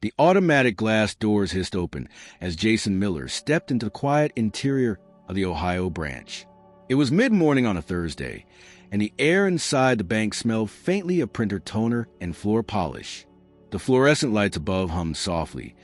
The automatic glass doors hissed open as Jason Miller stepped into the quiet interior of the Ohio branch. It was mid-morning on a Thursday, and the air inside the bank smelled faintly of printer toner and floor polish. The fluorescent lights above hummed softly,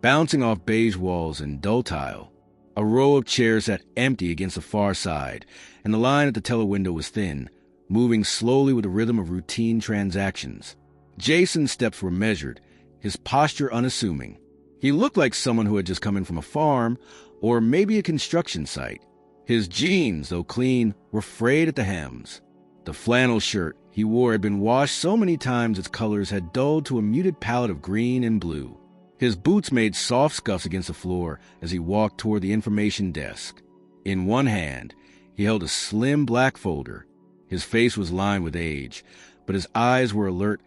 bouncing off beige walls and dull tile. A row of chairs sat empty against the far side, and the line at the teller window was thin, moving slowly with the rhythm of routine transactions. Jason's steps were measured, his posture unassuming. He looked like someone who had just come in from a farm or maybe a construction site. His jeans, though clean, were frayed at the hems. The flannel shirt he wore had been washed so many times its colors had dulled to a muted palette of green and blue. His boots made soft scuffs against the floor as he walked toward the information desk. In one hand, he held a slim black folder. His face was lined with age, but his eyes were alert,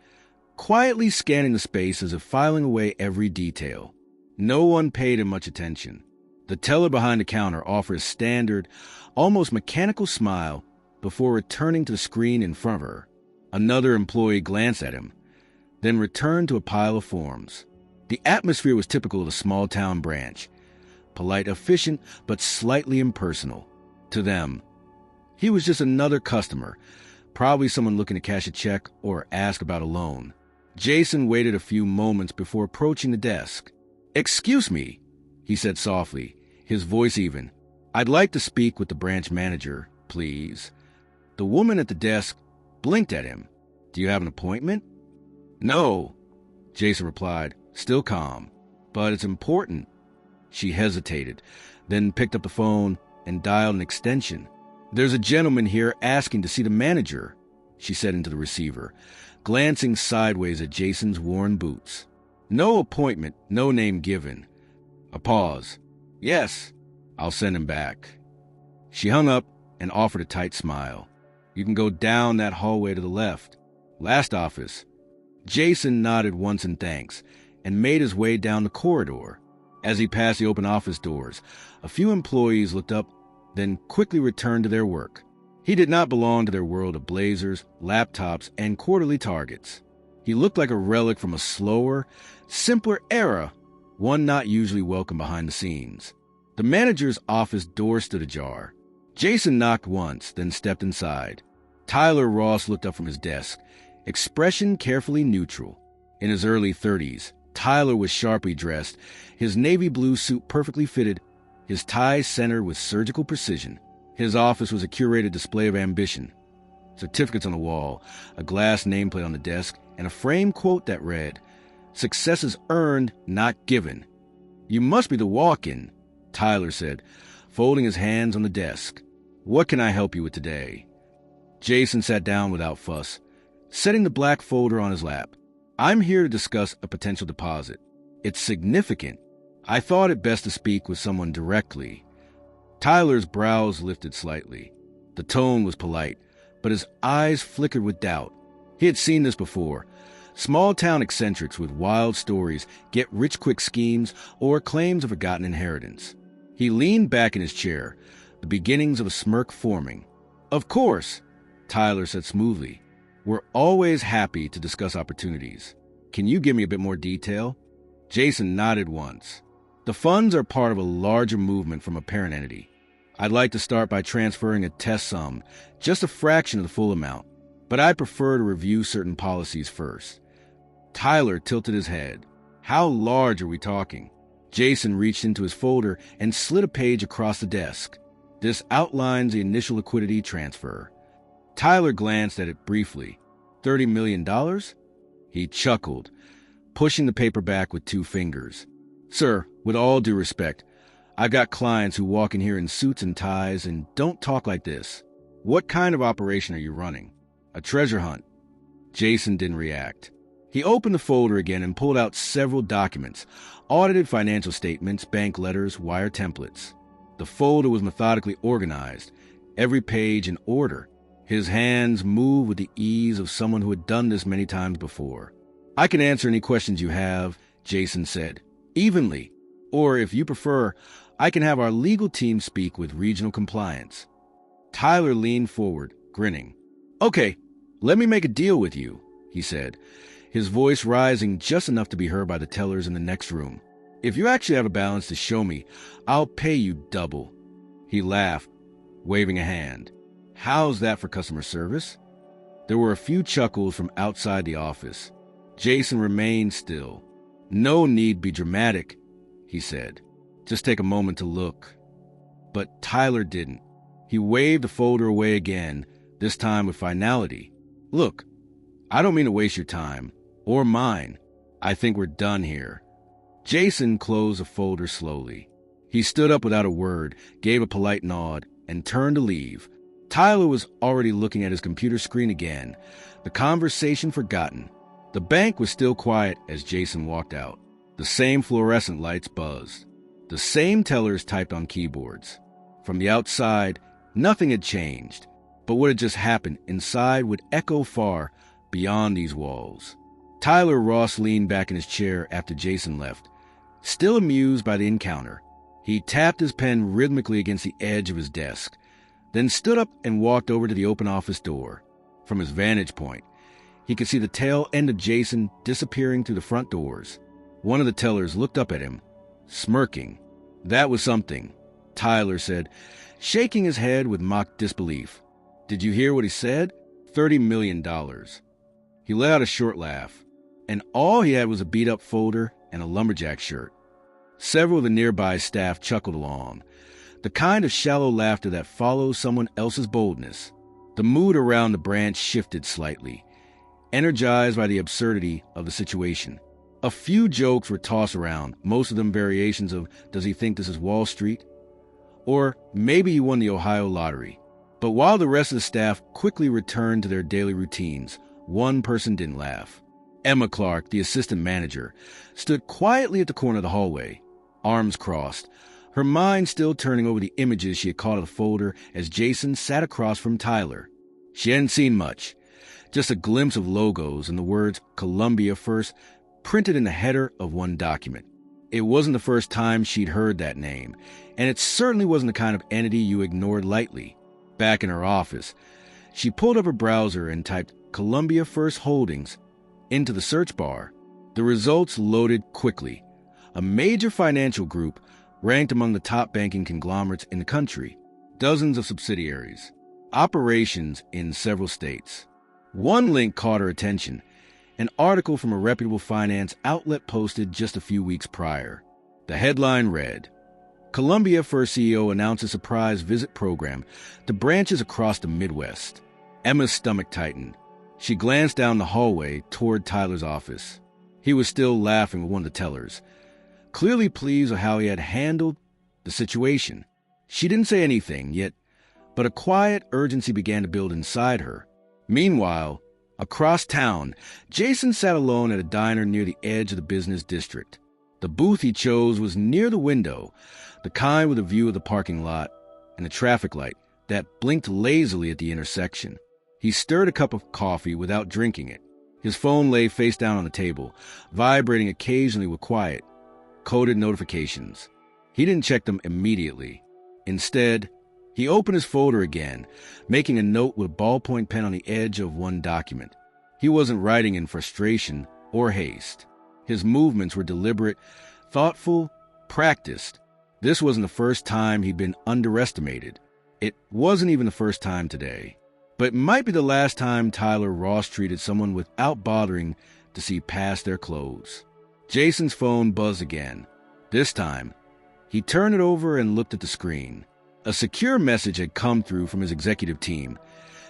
quietly scanning the space as if filing away every detail. No one paid him much attention. The teller behind the counter offered a standard, almost mechanical smile before returning to the screen in front of her. Another employee glanced at him, then returned to a pile of forms. The atmosphere was typical of the small-town branch, polite, efficient, but slightly impersonal. To them, he was just another customer, probably someone looking to cash a check or ask about a loan. Jason waited a few moments before approaching the desk. "Excuse me," he said softly, his voice even. "I'd like to speak with the branch manager, please." The woman at the desk blinked at him. "Do you have an appointment?" "No," Jason replied, still calm. "But it's important." She hesitated, then picked up the phone and dialed an extension. "There's a gentleman here asking to see the manager," she said into the receiver, glancing sideways at Jason's worn boots. "No appointment, no name given." A pause. "Yes, I'll send him back." She hung up and offered a tight smile. "You can go down that hallway to the left. Last office." Jason nodded once in thanks and made his way down the corridor. As he passed the open office doors, a few employees looked up, then quickly returned to their work. He did not belong to their world of blazers, laptops, and quarterly targets. He looked like a relic from a slower, simpler era, one not usually welcome behind the scenes. The manager's office door stood ajar. Jason knocked once, then stepped inside. Tyler Ross looked up from his desk, expression carefully neutral. In his early 30s, Tyler was sharply dressed, his navy blue suit perfectly fitted, his tie centered with surgical precision. His office was a curated display of ambition. Certificates on the wall, a glass nameplate on the desk, and a framed quote that read, "Success is earned, not given." "You must be the walk-in," Tyler said, folding his hands on the desk. "What can I help you with today?" Jason sat down without fuss, setting the black folder on his lap. "I'm here to discuss a potential deposit. It's significant. I thought it best to speak with someone directly." Tyler's brows lifted slightly. The tone was polite, but his eyes flickered with doubt. He had seen this before. Small-town eccentrics with wild stories, get-rich-quick schemes, or claims of forgotten inheritance. He leaned back in his chair, the beginnings of a smirk forming. "Of course," Tyler said smoothly. "We're always happy to discuss opportunities. Can you give me a bit more detail?" Jason nodded once. "The funds are part of a larger movement from a parent entity. I'd like to start by transferring a test sum, just a fraction of the full amount, but I prefer to review certain policies first." Tyler tilted his head. "How large are we talking?" Jason reached into his folder and slid a page across the desk. "This outlines the initial liquidity transfer." Tyler glanced at it briefly. $30 million? He chuckled, pushing the paper back with 2 fingers. "Sir, with all due respect, I've got clients who walk in here in suits and ties and don't talk like this. What kind of operation are you running? A treasure hunt?" Jason didn't react. He opened the folder again and pulled out several documents, audited financial statements, bank letters, wire templates. The folder was methodically organized, every page in order. His hands moved with the ease of someone who had done this many times before. "I can answer any questions you have," Jason said, evenly. "Or, if you prefer, I can have our legal team speak with regional compliance." Tyler leaned forward, grinning. "Okay, let me make a deal with you," he said. his voice rising just enough to be heard by the tellers in the next room. "If you actually have a balance to show me, I'll pay you double." He laughed, waving a hand. "How's that for customer service?" There were a few chuckles from outside the office. Jason remained still. "No need be dramatic," he said. "Just take a moment to look." But Tyler didn't. He waved the folder away again, this time with finality. "Look, I don't mean to waste your time, or mine. I think we're done here." Jason closed the folder slowly. He stood up without a word, gave a polite nod, and turned to leave. Tyler was already looking at his computer screen again, the conversation forgotten. The bank was still quiet as Jason walked out. The same fluorescent lights buzzed. The same tellers typed on keyboards. From the outside, nothing had changed, but what had just happened inside would echo far beyond these walls. Tyler Ross leaned back in his chair after Jason left. Still amused by the encounter, he tapped his pen rhythmically against the edge of his desk, then stood up and walked over to the open office door. From his vantage point, he could see the tail end of Jason disappearing through the front doors. One of the tellers looked up at him, smirking. "That was something," Tyler said, shaking his head with mock disbelief. "Did you hear what he said? $30 million. He let out a short laugh, and all he had was a beat-up folder and a lumberjack shirt. Several of the nearby staff chuckled along, the kind of shallow laughter that follows someone else's boldness. The mood around the branch shifted slightly, energized by the absurdity of the situation. A few jokes were tossed around, most of them variations of, "Does he think this is Wall Street?" Or, "Maybe he won the Ohio lottery." But while the rest of the staff quickly returned to their daily routines, one person didn't laugh. Emma Clark, the assistant manager, stood quietly at the corner of the hallway, arms crossed, her mind still turning over the images she had caught of the folder as Jason sat across from Tyler. She hadn't seen much, just a glimpse of logos and the words Columbia First printed in the header of one document. It wasn't the first time she'd heard that name, and it certainly wasn't the kind of entity you ignored lightly. Back in her office, she pulled up her browser and typed Columbia First Holdings into the search bar. The results loaded quickly. A major financial group ranked among the top banking conglomerates in the country, dozens of subsidiaries, operations in several states. One link caught her attention, an article from a reputable finance outlet posted just a few weeks prior. The headline read, "Columbia First CEO announces surprise visit program to branches across the Midwest." Emma's stomach tightened. She glanced down the hallway toward Tyler's office. He was still laughing with one of the tellers, clearly pleased with how he had handled the situation. She didn't say anything yet, but a quiet urgency began to build inside her. Meanwhile, across town, Jason sat alone at a diner near the edge of the business district. The booth he chose was near the window, the kind with a view of the parking lot and a traffic light that blinked lazily at the intersection. He stirred a cup of coffee without drinking it. His phone lay face down on the table, vibrating occasionally with quiet, coded notifications. He didn't check them immediately. Instead, he opened his folder again, making a note with a ballpoint pen on the edge of one document. He wasn't writing in frustration or haste. His movements were deliberate, thoughtful, practiced. This wasn't the first time he'd been underestimated. It wasn't even the first time today. But it might be the last time Tyler Ross treated someone without bothering to see past their clothes. Jason's phone buzzed again. This time, he turned it over and looked at the screen. A secure message had come through from his executive team,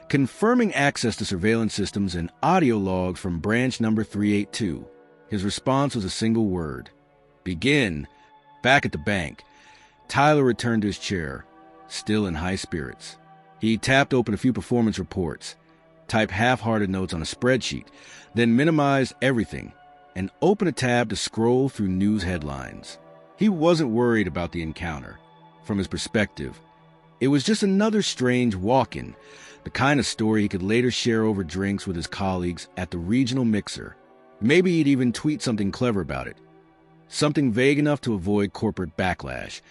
confirming access to surveillance systems and audio logs from branch number 382. His response was a single word: begin. Back at the bank, Tyler returned to his chair, still in high spirits. He tapped open a few performance reports, typed half-hearted notes on a spreadsheet, then minimized everything and opened a tab to scroll through news headlines. He wasn't worried about the encounter. From his perspective, it was just another strange walk-in, the kind of story he could later share over drinks with his colleagues at the regional mixer. Maybe he'd even tweet something clever about it. Something vague enough to avoid corporate backlash,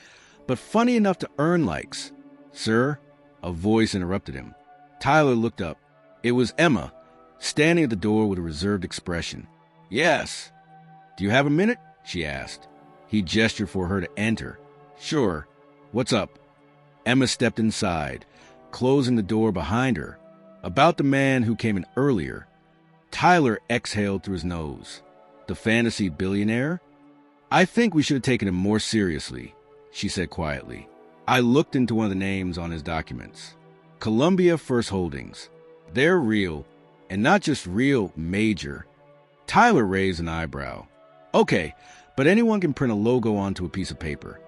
but funny enough to earn likes. "Sir?" A voice interrupted him. Tyler looked up. It was Emma, standing at the door with a reserved expression. Yes. Do you have a minute? She asked. He gestured for her to enter. Sure. What's up? Emma stepped inside, closing the door behind her. About the man who came in earlier. Tyler exhaled through his nose. The fantasy billionaire? I think we should have taken him more seriously, she said quietly. I looked into one of the names on his documents. Columbia First Holdings. They're real, and not just real, major. Tyler raised an eyebrow. Okay, but anyone can print a logo onto a piece of paper.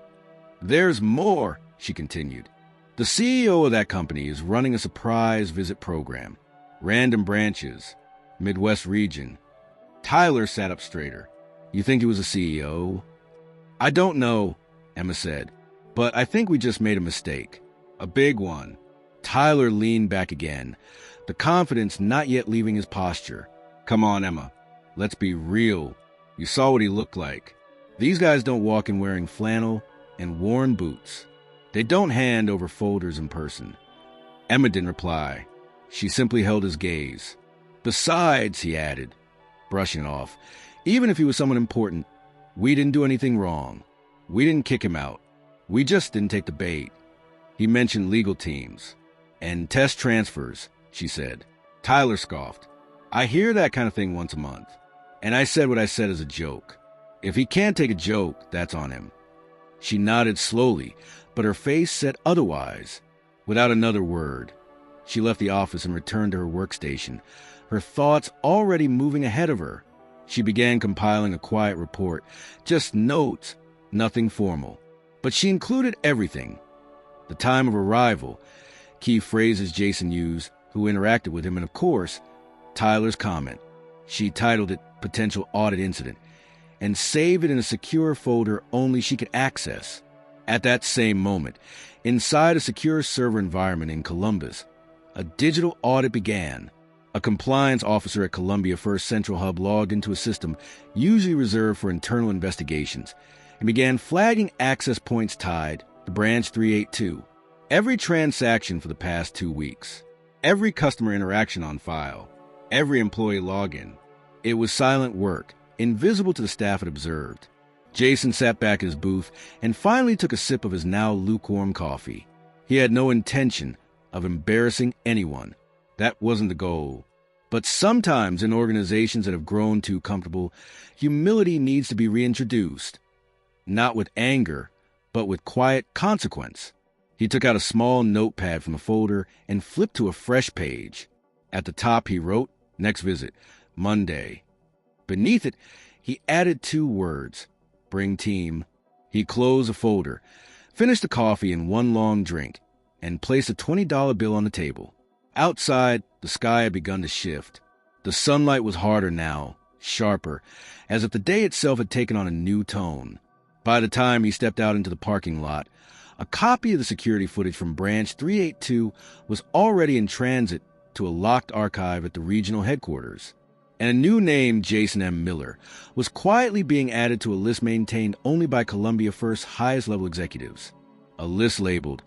There's more, she continued. The CEO of that company is running a surprise visit program. Random branches. Midwest region. Tyler sat up straighter. You think he was a CEO? I don't know, Emma said, but I think we just made a mistake. A big one. Tyler leaned back again, the confidence not yet leaving his posture. Come on, Emma. Let's be real. You saw what he looked like. These guys don't walk in wearing flannel and worn boots. They don't hand over folders in person. Emma didn't reply. She simply held his gaze. Besides, he added, brushing it off, even if he was someone important, we didn't do anything wrong. We didn't kick him out. We just didn't take the bait. He mentioned legal teams. And test transfers, she said. Tyler scoffed. I hear that kind of thing once a month. And I said what I said as a joke. If he can't take a joke, that's on him. She nodded slowly, but her face said otherwise. Without another word, she left the office and returned to her workstation, her thoughts already moving ahead of her. She began compiling a quiet report, just notes, nothing formal. But she included everything. The time of arrival, key phrases Jason used, who interacted with him, and of course, Tyler's comment. She titled it Potential Audit Incident and saved it in a secure folder only she could access. At that same moment, inside a secure server environment in Columbus, a digital audit began. A compliance officer at Columbia First Central Hub logged into a system usually reserved for internal investigations and began flagging access points tied to Branch 382. Every transaction for the past 2 weeks, every customer interaction on file, every employee login. It was silent work, invisible to the staff it observed. Jason sat back at his booth and finally took a sip of his now lukewarm coffee. He had no intention of embarrassing anyone. That wasn't the goal. But sometimes in organizations that have grown too comfortable, humility needs to be reintroduced. Not with anger, but with quiet consequence. He took out a small notepad from the folder and flipped to a fresh page. At the top he wrote, next visit, Monday. Beneath it, he added 2 words, bring team. He closed the folder, finished the coffee in one long drink, and placed a $20 bill on the table. Outside, the sky had begun to shift. The sunlight was harder now, sharper, as if the day itself had taken on a new tone. By the time he stepped out into the parking lot, a copy of the security footage from Branch 382 was already in transit to a locked archive at the regional headquarters. And a new name, Jason M. Miller, was quietly being added to a list maintained only by Columbia First's highest-level executives. A list labeled,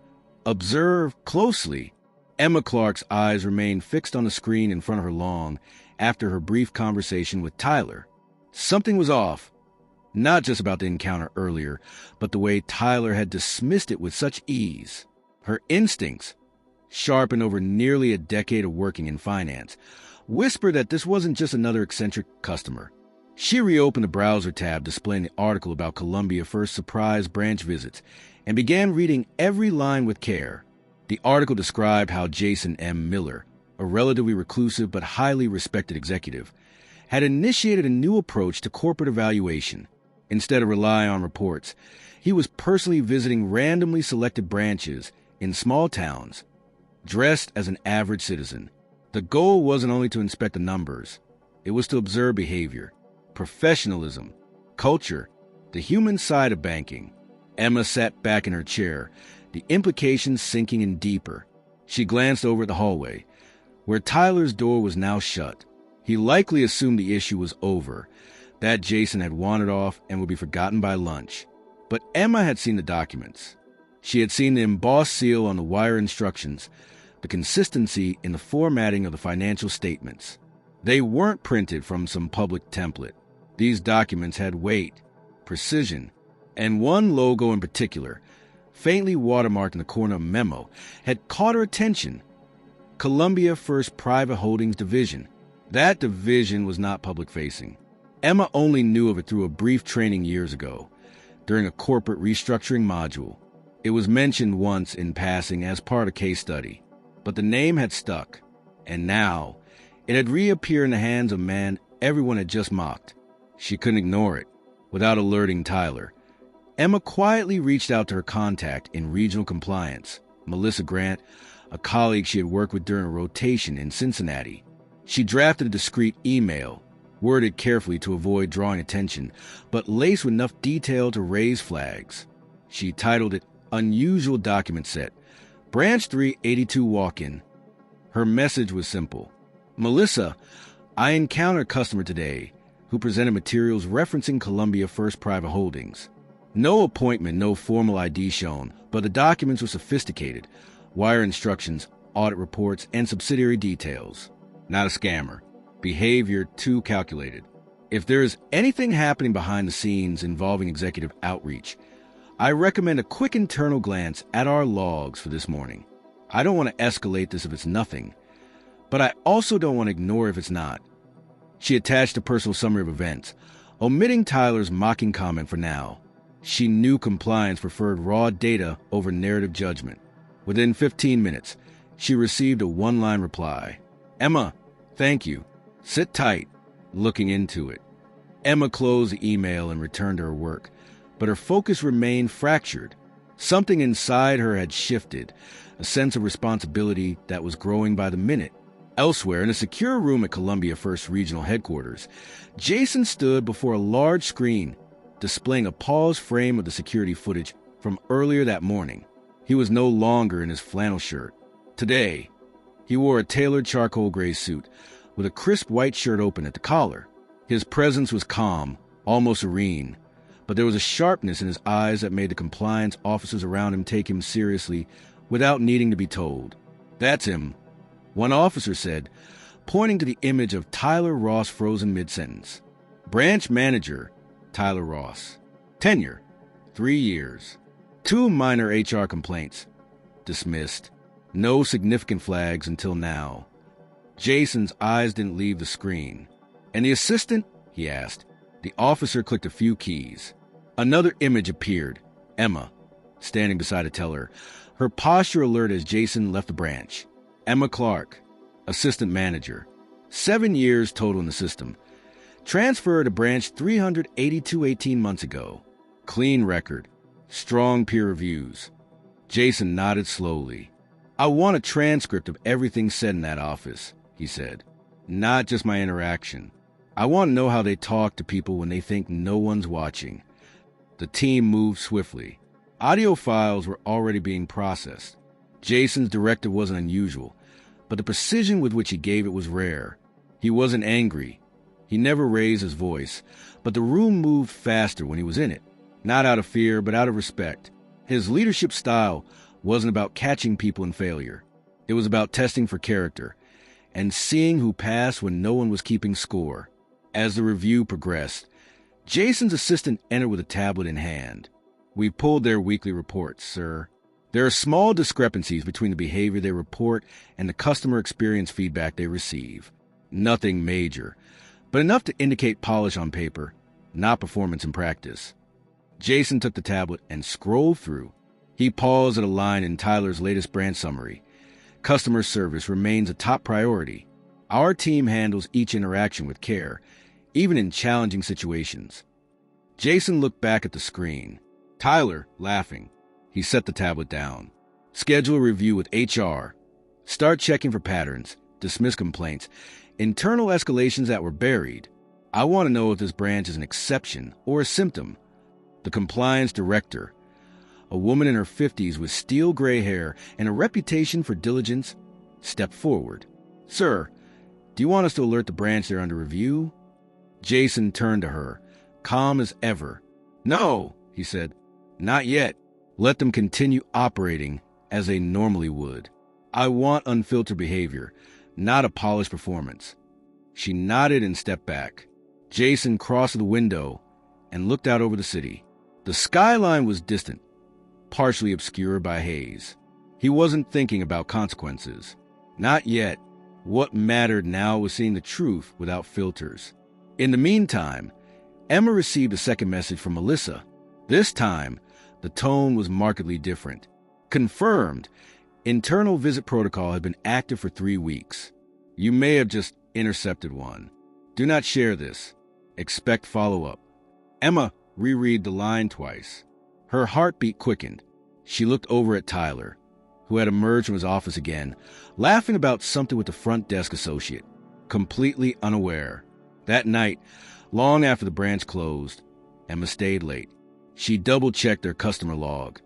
Observe Closely. Emma Clark's eyes remained fixed on the screen in front of her long after her brief conversation with Tyler. Something was off. Not just about the encounter earlier, but the way Tyler had dismissed it with such ease. Her instincts, sharpened over nearly a decade of working in finance, whispered that this wasn't just another eccentric customer. She reopened the browser tab displaying the article about Columbia First surprise branch visits and began reading every line with care. The article described how Jason M. Miller, a relatively reclusive but highly respected executive, had initiated a new approach to corporate evaluation. Instead of relying on reports, he was personally visiting randomly selected branches in small towns, dressed as an average citizen. The goal wasn't only to inspect the numbers, it was to observe behavior, professionalism, culture, the human side of banking. Emma sat back in her chair, the implications sinking in deeper. She glanced over at the hallway, where Tyler's door was now shut. He likely assumed the issue was over, that Jason had wandered off and would be forgotten by lunch. But Emma had seen the documents. She had seen the embossed seal on the wire instructions, the consistency in the formatting of the financial statements. They weren't printed from some public template. These documents had weight, precision, and one logo in particular, faintly watermarked in the corner of a memo, had caught her attention. Columbia First Private Holdings Division. That division was not public-facing. Emma only knew of it through a brief training years ago, during a corporate restructuring module. It was mentioned once in passing as part of a case study, but the name had stuck, and now it had reappeared in the hands of a man everyone had just mocked. She couldn't ignore it without alerting Tyler. Emma quietly reached out to her contact in regional compliance, Melissa Grant, a colleague she had worked with during a rotation in Cincinnati. She drafted a discreet email, worded carefully to avoid drawing attention, but laced with enough detail to raise flags. She titled it Unusual Document Set, Branch 382 Walk-In. Her message was simple. Melissa, I encountered a customer today who presented materials referencing Columbia First Private Holdings. No appointment, no formal ID shown, but the documents were sophisticated. Wire instructions, audit reports, and subsidiary details. Not a scammer. Behavior too calculated. If there is anything happening behind the scenes involving executive outreach, I recommend a quick internal glance at our logs for this morning. I don't want to escalate this if it's nothing, but I also don't want to ignore if it's not. She attached a personal summary of events, omitting Tyler's mocking comment for now. She knew compliance preferred raw data over narrative judgment. Within 15 minutes, she received a one-line reply. Emma, thank you. Sit tight. Looking into it. Emma closed the email and returned to her work, but her focus remained fractured. Something inside her had shifted, a sense of responsibility that was growing by the minute. Elsewhere, in a secure room at Columbia First Regional Headquarters, Jason stood before a large screen, displaying a paused frame of the security footage from earlier that morning. He was no longer in his flannel shirt. Today, he wore a tailored charcoal gray suit, with a crisp white shirt open at the collar. His presence was calm, almost serene, but there was a sharpness in his eyes that made the compliance officers around him take him seriously without needing to be told. That's him, one officer said, pointing to the image of Tyler Ross frozen mid-sentence. Branch manager, Tyler Ross. Tenure, 3 years. 2 minor HR complaints. Dismissed. No significant flags until now. Jason's eyes didn't leave the screen. And the assistant? He asked. The officer clicked a few keys. Another image appeared. Emma, standing beside a teller, her posture alert as Jason left the branch. Emma Clark, assistant manager. 7 years total in the system. Transferred to branch 382 18 months ago. Clean record. Strong peer reviews. Jason nodded slowly. I want a transcript of everything said in that office, he said. Not just my interaction. I want to know how they talk to people when they think no one's watching. The team moved swiftly. Audio files were already being processed. Jason's directive wasn't unusual, but the precision with which he gave it was rare. He wasn't angry. He never raised his voice, but the room moved faster when he was in it. Not out of fear, but out of respect. His leadership style wasn't about catching people in failure. It was about testing for character and seeing who passed when no one was keeping score. As the review progressed, Jason's assistant entered with a tablet in hand. We pulled their weekly reports, sir. There are small discrepancies between the behavior they report and the customer experience feedback they receive. Nothing major, but enough to indicate polish on paper, not performance in practice. Jason took the tablet and scrolled through. He paused at a line in Tyler's latest branch summary. Customer service remains a top priority. Our team handles each interaction with care, even in challenging situations. Jason looked back at the screen. Tyler, laughing. He set the tablet down. Schedule a review with HR. Start checking for patterns, dismiss complaints, internal escalations that were buried. I want to know if this branch is an exception or a symptom. The compliance director, a woman in her 50s with steel gray hair and a reputation for diligence, stepped forward. Sir, do you want us to alert the branch they're under review? Jason turned to her, calm as ever. No, he said. Not yet. Let them continue operating as they normally would. I want unfiltered behavior, not a polished performance. She nodded and stepped back. Jason crossed the window and looked out over the city. The skyline was distant, partially obscured by haze. He wasn't thinking about consequences. Not yet. What mattered now was seeing the truth without filters. In the meantime, Emma received a second message from Melissa. This time, the tone was markedly different. Confirmed, internal visit protocol had been active for 3 weeks. You may have just intercepted one. Do not share this. Expect follow-up. Emma reread the line twice. Her heartbeat quickened. She looked over at Tyler, who had emerged from his office again, laughing about something with the front desk associate, completely unaware. That night, long after the branch closed, Emma stayed late. She double-checked their customer log,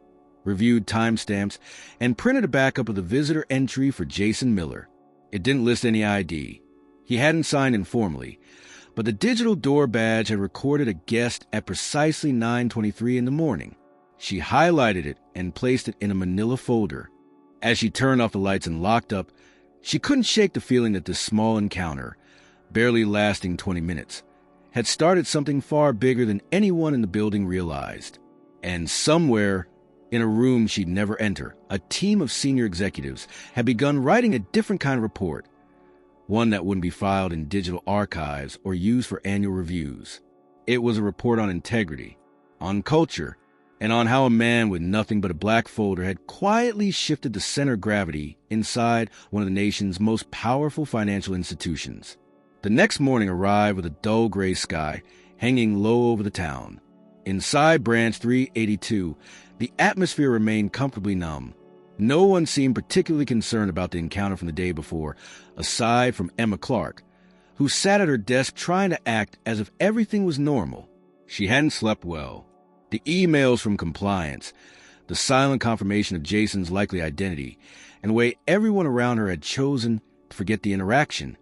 reviewed timestamps, and printed a backup of the visitor entry for Jason Miller. It didn't list any ID. He hadn't signed informally, but the digital door badge had recorded a guest at precisely 9:23 in the morning. She highlighted it and placed it in a manila folder. As she turned off the lights and locked up, she couldn't shake the feeling that this small encounter, barely lasting 20 minutes, had started something far bigger than anyone in the building realized. And somewhere, in a room she'd never enter, a team of senior executives had begun writing a different kind of report, one that wouldn't be filed in digital archives or used for annual reviews. It was a report on integrity, on culture, and on how a man with nothing but a black folder had quietly shifted the center of gravity inside one of the nation's most powerful financial institutions. The next morning arrived with a dull gray sky hanging low over the town. Inside Branch 382, the atmosphere remained comfortably numb. No one seemed particularly concerned about the encounter from the day before, aside from Emma Clark, who sat at her desk trying to act as if everything was normal. She hadn't slept well. The emails from compliance, the silent confirmation of Jason's likely identity, and the way everyone around her had chosen to forget the interaction,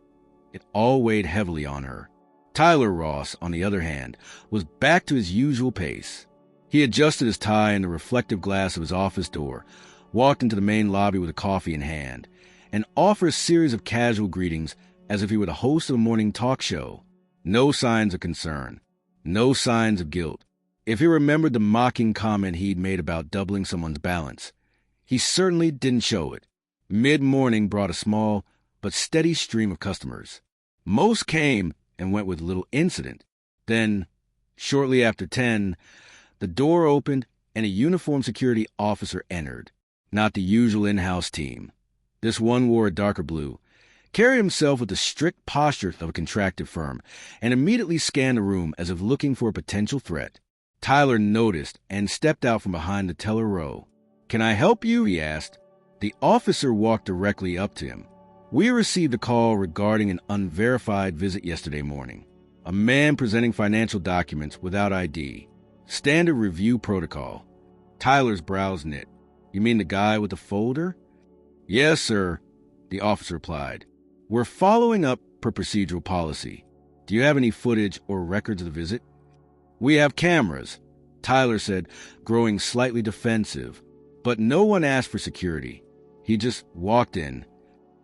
it all weighed heavily on her. Tyler Ross, on the other hand, was back to his usual pace. He adjusted his tie in the reflective glass of his office door, walked into the main lobby with a coffee in hand, and offered a series of casual greetings as if he were the host of a morning talk show. No signs of concern. No signs of guilt. If he remembered the mocking comment he'd made about doubling someone's balance, he certainly didn't show it. Mid-morning brought a small but steady stream of customers. Most came and went with little incident. Then, shortly after 10, the door opened and a uniformed security officer entered. Not the usual in-house team. This one wore a darker blue, carried himself with the strict posture of a contracted firm, and immediately scanned the room as if looking for a potential threat. Tyler noticed and stepped out from behind the teller row. "Can I help you?" he asked. The officer walked directly up to him. "We received a call regarding an unverified visit yesterday morning. A man presenting financial documents without ID. Standard review protocol." Tyler's brows knit. "You mean the guy with the folder?" "Yes, sir," the officer replied. "We're following up per procedural policy. Do you have any footage or records of the visit?" "We have cameras," Tyler said, growing slightly defensive. "But no one asked for security. He just walked in."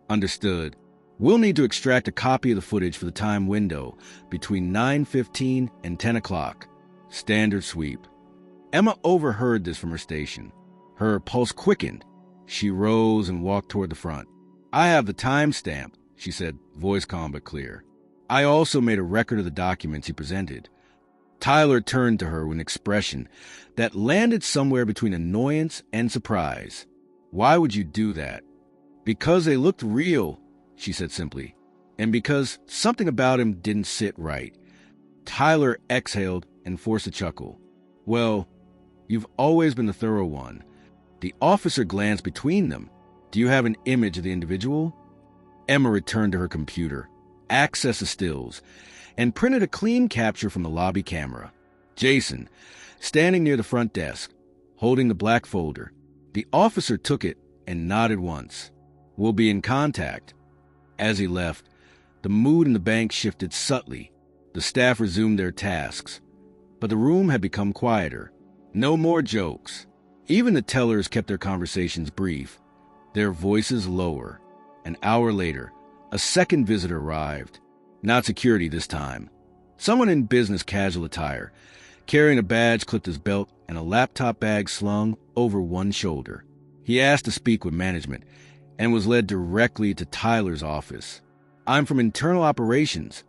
"Understood. We'll need to extract a copy of the footage for the time window between 9:15 and 10 o'clock. Standard sweep." Emma overheard this from her station. Her pulse quickened. She rose and walked toward the front. "I have the timestamp," she said, voice calm but clear. "I also made a record of the documents he presented." Tyler turned to her with an expression that landed somewhere between annoyance and surprise. "Why would you do that?" "Because they looked real," she said simply, "and because something about him didn't sit right." Tyler exhaled and forced a chuckle. "Well, you've always been the thorough one." The officer glanced between them. "Do you have an image of the individual?" Emma returned to her computer, accessed the stills, and printed a clean capture from the lobby camera. Jason, standing near the front desk, holding the black folder. The officer took it and nodded once. "We'll be in contact." As he left, the mood in the bank shifted subtly. The staff resumed their tasks, but the room had become quieter. No more jokes. Even the tellers kept their conversations brief, their voices lower. An hour later, a second visitor arrived. Not security this time. Someone in business casual attire, carrying a badge clipped his belt and a laptop bag slung over one shoulder. He asked to speak with management and was led directly to Tyler's office. "I'm from internal operations,"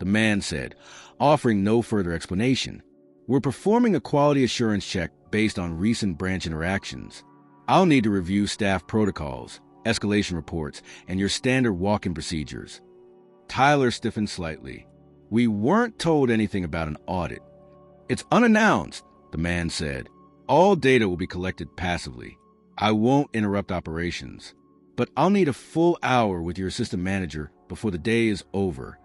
the man said, offering no further explanation. "We're performing a quality assurance check based on recent branch interactions. I'll need to review staff protocols, escalation reports, and your standard walk-in procedures." Tyler stiffened slightly. "We weren't told anything about an audit." "It's unannounced," the man said. "All data will be collected passively. I won't interrupt operations. But I'll need a full hour with your assistant manager before the day is over."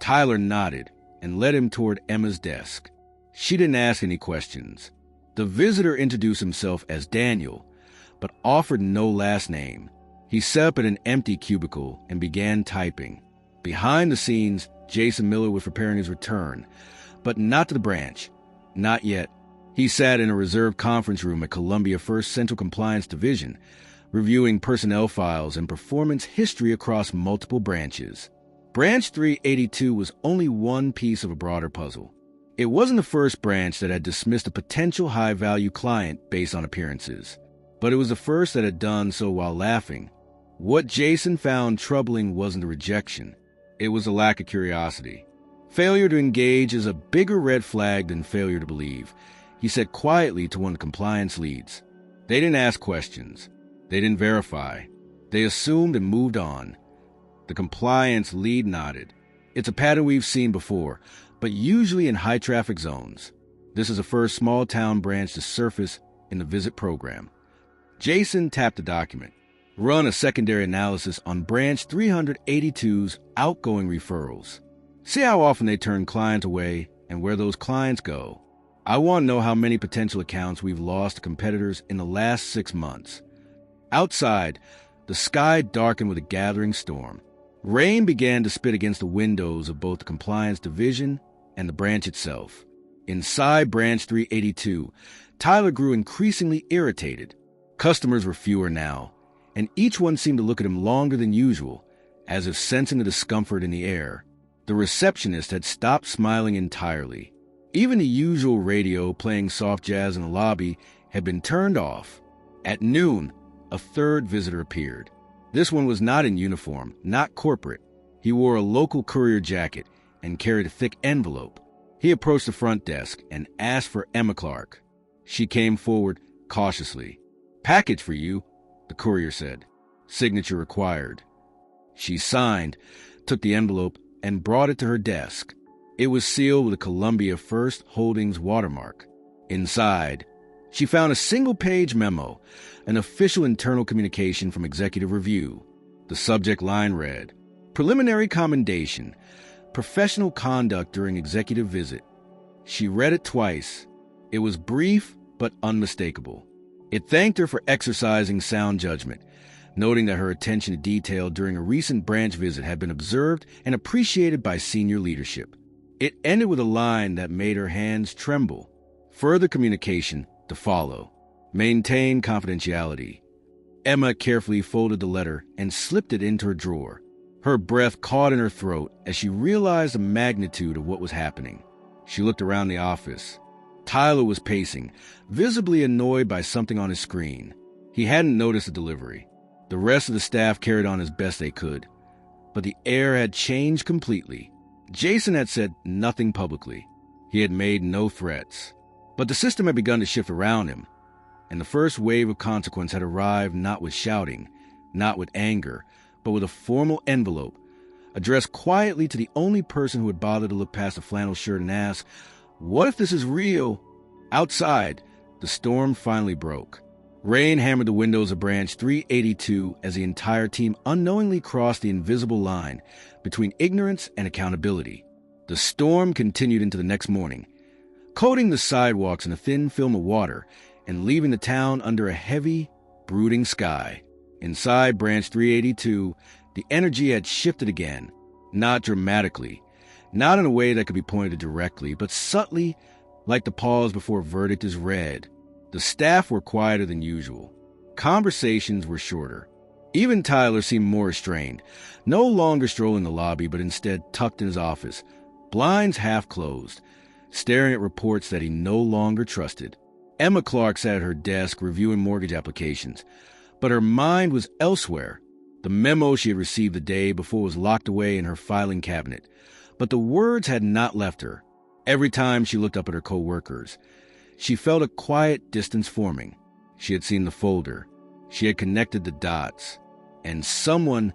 Tyler nodded and led him toward Emma's desk. She didn't ask any questions. The visitor introduced himself as Daniel, but offered no last name. He sat up in an empty cubicle and began typing. Behind the scenes, Jason Miller was preparing his return, but not to the branch. Not yet. He sat in a reserved conference room at Columbia First Central Compliance Division, reviewing personnel files and performance history across multiple branches. Branch 382 was only one piece of a broader puzzle. It wasn't the first branch that had dismissed a potential high-value client based on appearances, but it was the first that had done so while laughing. What Jason found troubling wasn't the rejection. It was a lack of curiosity. Failure to engage is a bigger red flag than failure to believe, he said quietly to one of the compliance leads. They didn't ask questions. They didn't verify. They assumed and moved on. The compliance lead nodded. "It's a pattern we've seen before, but usually in high-traffic zones. This is the first small-town branch to surface in the visit program." Jason tapped the document. "Run a secondary analysis on Branch 382's outgoing referrals. See how often they turn clients away and where those clients go. I want to know how many potential accounts we've lost to competitors in the last 6 months." Outside, the sky darkened with a gathering storm. Rain began to spit against the windows of both the compliance division and the branch itself. Inside Branch 382, Tyler grew increasingly irritated. Customers were fewer now, and each one seemed to look at him longer than usual, as if sensing the discomfort in the air. The receptionist had stopped smiling entirely. Even the usual radio playing soft jazz in the lobby had been turned off. At noon, a third visitor appeared. This one was not in uniform, not corporate. He wore a local courier jacket and carried a thick envelope. He approached the front desk and asked for Emma Clark. She came forward cautiously. "Package for you," the courier said. "Signature required." She signed, took the envelope, and brought it to her desk. It was sealed with a Columbia First Holdings watermark. Inside, she found a single-page memo, an official internal communication from Executive Review. The subject line read, "Preliminary commendation, professional conduct during executive visit." She read it twice. It was brief but unmistakable. It thanked her for exercising sound judgment, noting that her attention to detail during a recent branch visit had been observed and appreciated by senior leadership. It ended with a line that made her hands tremble. Further communication to follow. Maintain confidentiality. Emma carefully folded the letter and slipped it into her drawer. Her breath caught in her throat as she realized the magnitude of what was happening. She looked around the office. Tyler was pacing, visibly annoyed by something on his screen. He hadn't noticed the delivery. The rest of the staff carried on as best they could. But the air had changed completely. Jason had said nothing publicly. He had made no threats. But the system had begun to shift around him, and the first wave of consequence had arrived not with shouting, not with anger, but with a formal envelope, addressed quietly to the only person who had bothered to look past the flannel shirt and ask, "What if this is real?" Outside, the storm finally broke. Rain hammered the windows of Branch 382 as the entire team unknowingly crossed the invisible line between ignorance and accountability. The storm continued into the next morning, coating the sidewalks in a thin film of water and leaving the town under a heavy, brooding sky. Inside Branch 382, the energy had shifted again, not dramatically, not in a way that could be pointed directly, but subtly, like the pause before a verdict is read. The staff were quieter than usual. Conversations were shorter. Even Tyler seemed more restrained, no longer strolling the lobby, but instead tucked in his office, blinds half closed, staring at reports that he no longer trusted. Emma Clark sat at her desk reviewing mortgage applications, but her mind was elsewhere. The memo she had received the day before was locked away in her filing cabinet, but the words had not left her. Every time she looked up at her co-workers, she felt a quiet distance forming. She had seen the folder. She had connected the dots. And someone,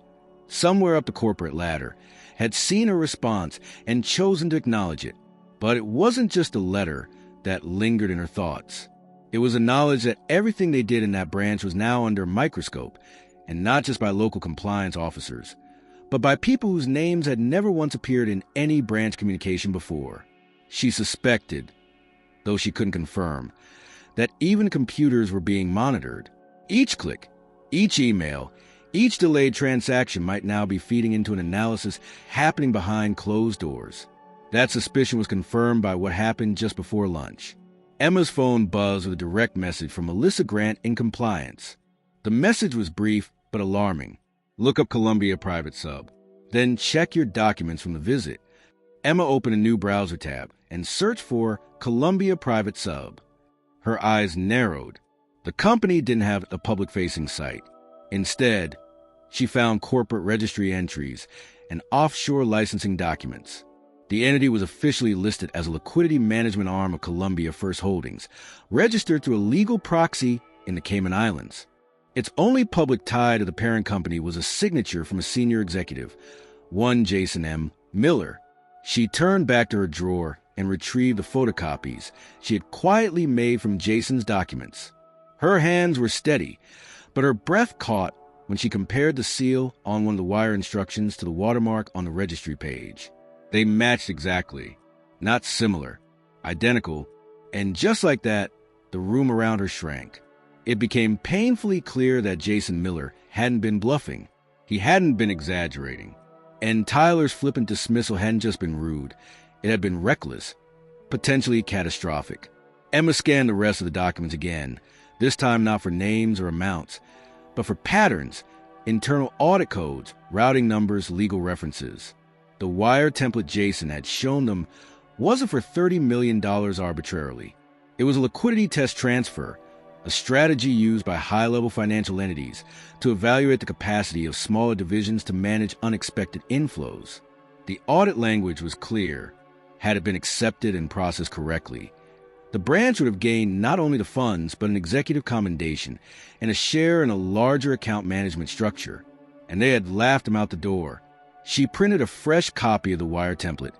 somewhere up the corporate ladder, had seen her response and chosen to acknowledge it. But it wasn't just a letter that lingered in her thoughts. It was a knowledge that everything they did in that branch was now under a microscope, and not just by local compliance officers, but by people whose names had never once appeared in any branch communication before. She suspected, though she couldn't confirm, that even computers were being monitored. Each click, each email, each delayed transaction might now be feeding into an analysis happening behind closed doors. That suspicion was confirmed by what happened just before lunch. Emma's phone buzzed with a direct message from Melissa Grant in compliance. The message was brief but alarming. Look up Columbia Private Sub. Then check your documents from the visit. Emma opened a new browser tab and searched for Columbia Private Sub. Her eyes narrowed. The company didn't have a public-facing site. Instead, she found corporate registry entries and offshore licensing documents. The entity was officially listed as a liquidity management arm of Columbia First Holdings, registered through a legal proxy in the Cayman Islands. Its only public tie to the parent company was a signature from a senior executive, one Jason M. Miller. She turned back to her drawer and retrieved the photocopies she had quietly made from Jason's documents. Her hands were steady, but her breath caught when she compared the seal on one of the wire instructions to the watermark on the registry page. They matched exactly, not similar, identical, and just like that, the room around her shrank. It became painfully clear that Jason Miller hadn't been bluffing. He hadn't been exaggerating. And Tyler's flippant dismissal hadn't just been rude. It had been reckless, potentially catastrophic. Emma scanned the rest of the documents again, this time not for names or amounts, but for patterns, internal audit codes, routing numbers, legal references. The wire template Jason had shown them wasn't for $30 million arbitrarily. It was a liquidity test transfer, a strategy used by high-level financial entities to evaluate the capacity of smaller divisions to manage unexpected inflows. The audit language was clear. Had it been accepted and processed correctly, the branch would have gained not only the funds, but an executive commendation and a share in a larger account management structure. And they had laughed him out the door. She printed a fresh copy of the wire template,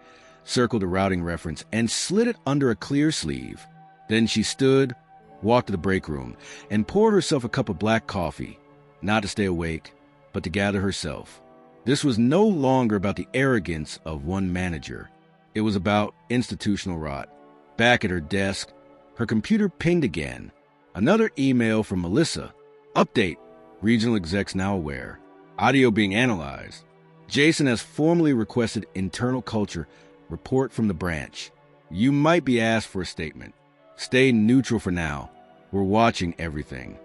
circled a routing reference, and slid it under a clear sleeve. Then she stood, walked to the break room, and poured herself a cup of black coffee, not to stay awake, but to gather herself. This was no longer about the arrogance of one manager. It was about institutional rot. Back at her desk, her computer pinged again. Another email from Melissa. Update. Regional execs now aware. Audio being analyzed. Jason has formally requested internal culture report from the branch. You might be asked for a statement. Stay neutral for now. We're watching everything.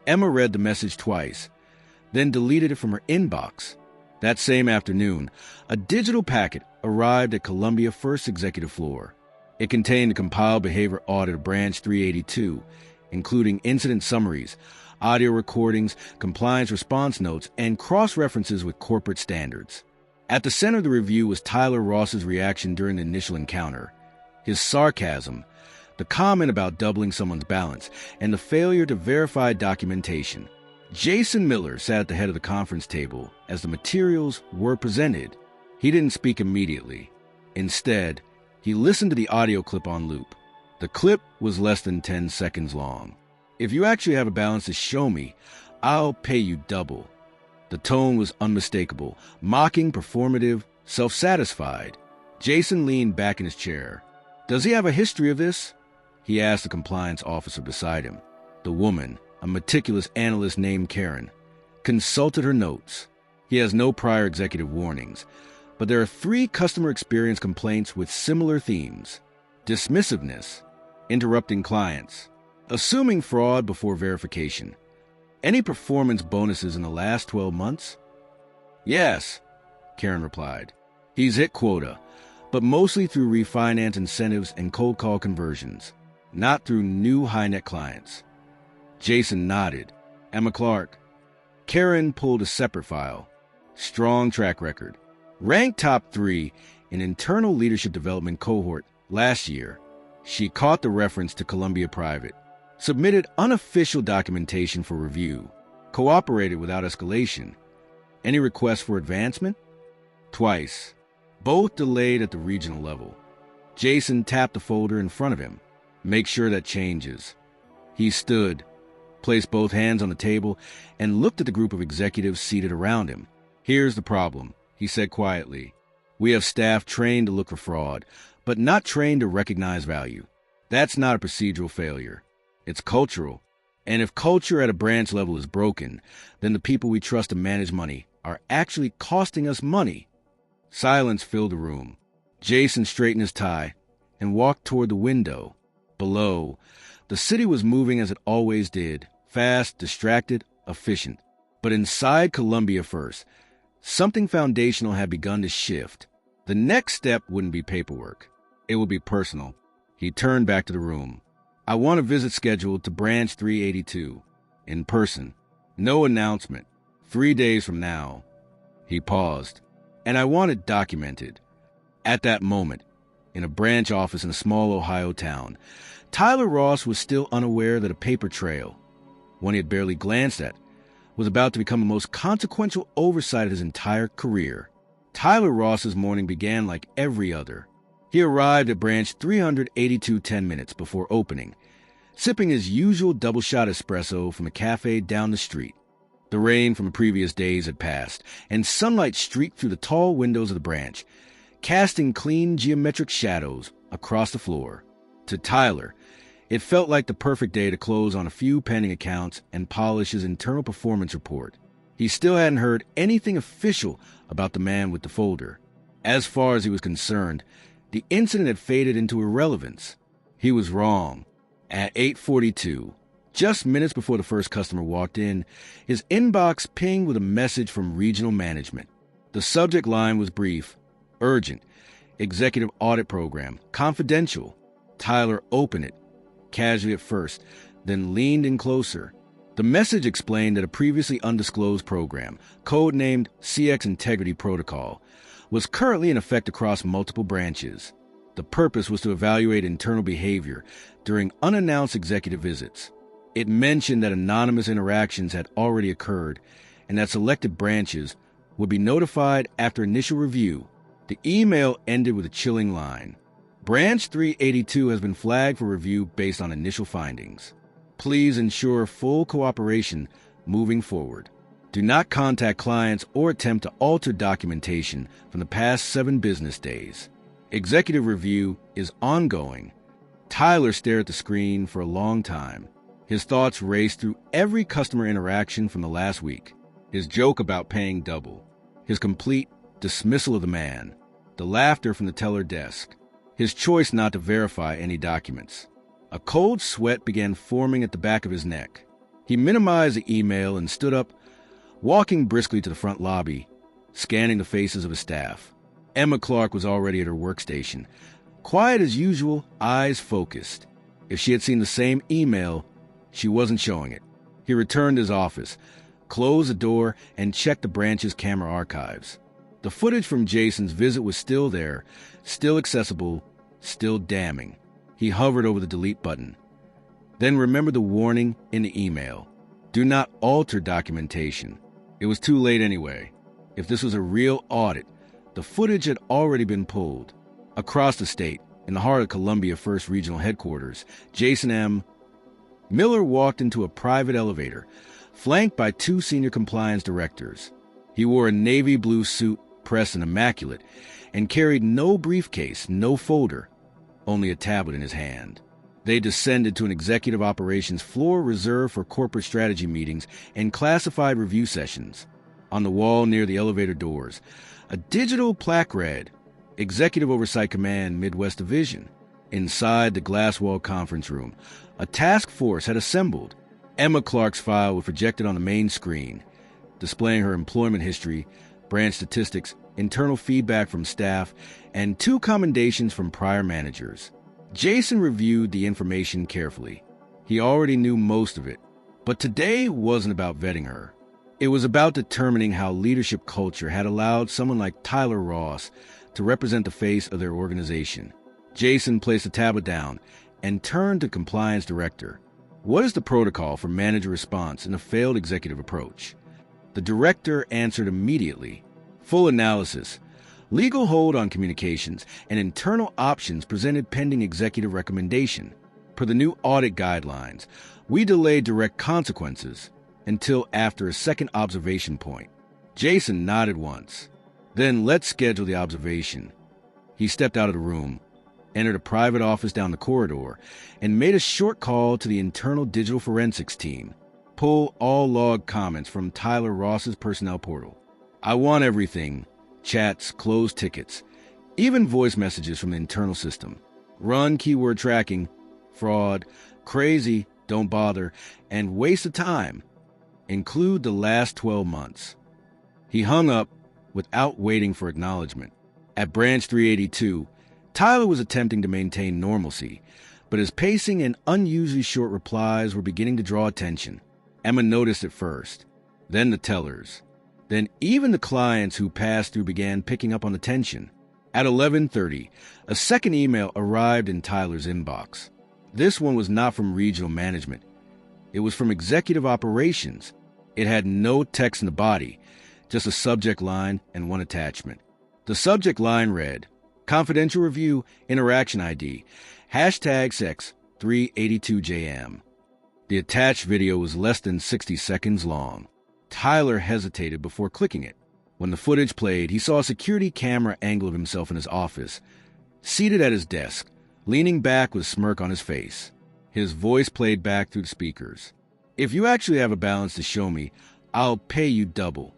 Emma read the message twice, then deleted it from her inbox. That same afternoon, a digital packet arrived at Columbia First executive floor. It contained a compiled behavior audit of Branch 382, including incident summaries, audio recordings, compliance response notes, and cross-references with corporate standards. At the center of the review was Tyler Ross's reaction during the initial encounter. His sarcasm, the comment about doubling someone's balance, and the failure to verify documentation. Jason Miller sat at the head of the conference table as the materials were presented. He didn't speak immediately. Instead, he listened to the audio clip on loop. The clip was less than 10 seconds long. If you actually have a balance to show me, I'll pay you double. The tone was unmistakable, mocking, performative, self-satisfied. Jason leaned back in his chair. Does he have a history of this? He asked the compliance officer beside him. The woman, a meticulous analyst named Karen, consulted her notes. He has no prior executive warnings, but there are 3 customer experience complaints with similar themes: dismissiveness, interrupting clients, assuming fraud before verification. Any performance bonuses in the last 12 months? Yes, Karen replied. He's hit quota, but mostly through refinance incentives and cold call conversions, not through new high-net clients. Jason nodded. Emma Clark. Karen pulled a separate file. Strong track record. Ranked top 3 in internal leadership development cohort last year. She caught the reference to Columbia Private. Submitted unofficial documentation for review. Cooperated without escalation. Any requests for advancement? Twice. Both delayed at the regional level. Jason tapped the folder in front of him. Make sure that changes. He stood, placed both hands on the table, and looked at the group of executives seated around him. Here's the problem, he said quietly. We have staff trained to look for fraud, but not trained to recognize value. That's not a procedural failure. It's cultural. And if culture at a branch level is broken, then the people we trust to manage money are actually costing us money. Silence filled the room. Jason straightened his tie and walked toward the window. Below, the city was moving as it always did, fast, distracted, efficient. But inside Columbia First, something foundational had begun to shift. The next step wouldn't be paperwork. It would be personal. He turned back to the room. I want a visit scheduled to Branch 382. In person. No announcement. 3 days from now. He paused. And I want it documented. At that moment, in a branch office in a small Ohio town, Tyler Ross was still unaware that a paper trail, one he had barely glanced at, was about to become the most consequential oversight of his entire career. Tyler Ross's morning began like every other. He arrived at branch 382 10 minutes before opening, sipping his usual double-shot espresso from a cafe down the street. The rain from the previous days had passed, and sunlight streaked through the tall windows of the branch, casting clean geometric shadows across the floor. To Tyler, it felt like the perfect day to close on a few pending accounts and polish his internal performance report. He still hadn't heard anything official about the man with the folder. As far as he was concerned, the incident had faded into irrelevance. He was wrong. At 8:42, just minutes before the first customer walked in, his inbox pinged with a message from regional management. The subject line was brief, urgent, executive audit program, confidential. Tyler opened it, casually at first, then leaned in closer. The message explained that a previously undisclosed program, codenamed CX Integrity Protocol, was currently in effect across multiple branches. The purpose was to evaluate internal behavior during unannounced executive visits. It mentioned that anonymous interactions had already occurred and that selected branches would be notified after initial review. The email ended with a chilling line. Branch 382 has been flagged for review based on initial findings. Please ensure full cooperation moving forward. Do not contact clients or attempt to alter documentation from the past 7 business days. Executive review is ongoing. Tyler stared at the screen for a long time. His thoughts raced through every customer interaction from the last week. His joke about paying double. His complete dismissal of the man. The laughter from the teller desk. His choice not to verify any documents. A cold sweat began forming at the back of his neck. He minimized the email and stood up, walking briskly to the front lobby, scanning the faces of his staff. Emma Clark was already at her workstation, quiet as usual, eyes focused. If she had seen the same email, she wasn't showing it. He returned to his office, closed the door, and checked the branch's camera archives. The footage from Jason's visit was still there, still accessible, still damning. He hovered over the delete button. Then remembered the warning in the email. Do not alter documentation. It was too late anyway. If this was a real audit, the footage had already been pulled. Across the state, in the heart of Columbia First Regional Headquarters, Jason M. Miller walked into a private elevator, flanked by 2 senior compliance directors. He wore a navy blue suit, pressed and immaculate, and carried no briefcase, no folder, only a tablet in his hand. They descended to an executive operations floor reserved for corporate strategy meetings and classified review sessions. On the wall near the elevator doors, a digital plaque read, Executive Oversight Command Midwest Division. Inside the glass-walled conference room, a task force had assembled. Emma Clark's file was projected on the main screen, displaying her employment history, branch statistics, internal feedback from staff, and 2 commendations from prior managers. Jason reviewed the information carefully. He already knew most of it, but today wasn't about vetting her. It was about determining how leadership culture had allowed someone like Tyler Ross to represent the face of their organization. Jason placed the tablet down and turned to compliance director. What is the protocol for manager response in a failed executive approach? The director answered immediately. Full analysis, legal hold on communications, and internal options presented pending executive recommendation. Per the new audit guidelines, we delayed direct consequences until after a second observation point. Jason nodded once. Then let's schedule the observation. He stepped out of the room, entered a private office down the corridor, and made a short call to the internal digital forensics team. Pull all log comments from Tyler Ross's personnel portal. I want everything. Chats, closed tickets, even voice messages from the internal system. Run keyword tracking, fraud, crazy, don't bother, and waste of time. Include the last 12 months. He hung up without waiting for acknowledgement. At Branch 382, Tyler was attempting to maintain normalcy, but his pacing and unusually short replies were beginning to draw attention. Emma noticed it first, then the tellers. Then even the clients who passed through began picking up on the tension. At 11:30, a second email arrived in Tyler's inbox. This one was not from regional management. It was from executive operations. It had no text in the body, just a subject line and one attachment. The subject line read, Confidential Review, Interaction ID, #sex 382JM. The attached video was less than 60 seconds long. Tyler hesitated before clicking it. When the footage played, he saw a security camera angle of himself in his office, seated at his desk, leaning back with a smirk on his face. His voice played back through the speakers. If you actually have a balance to show me, I'll pay you double.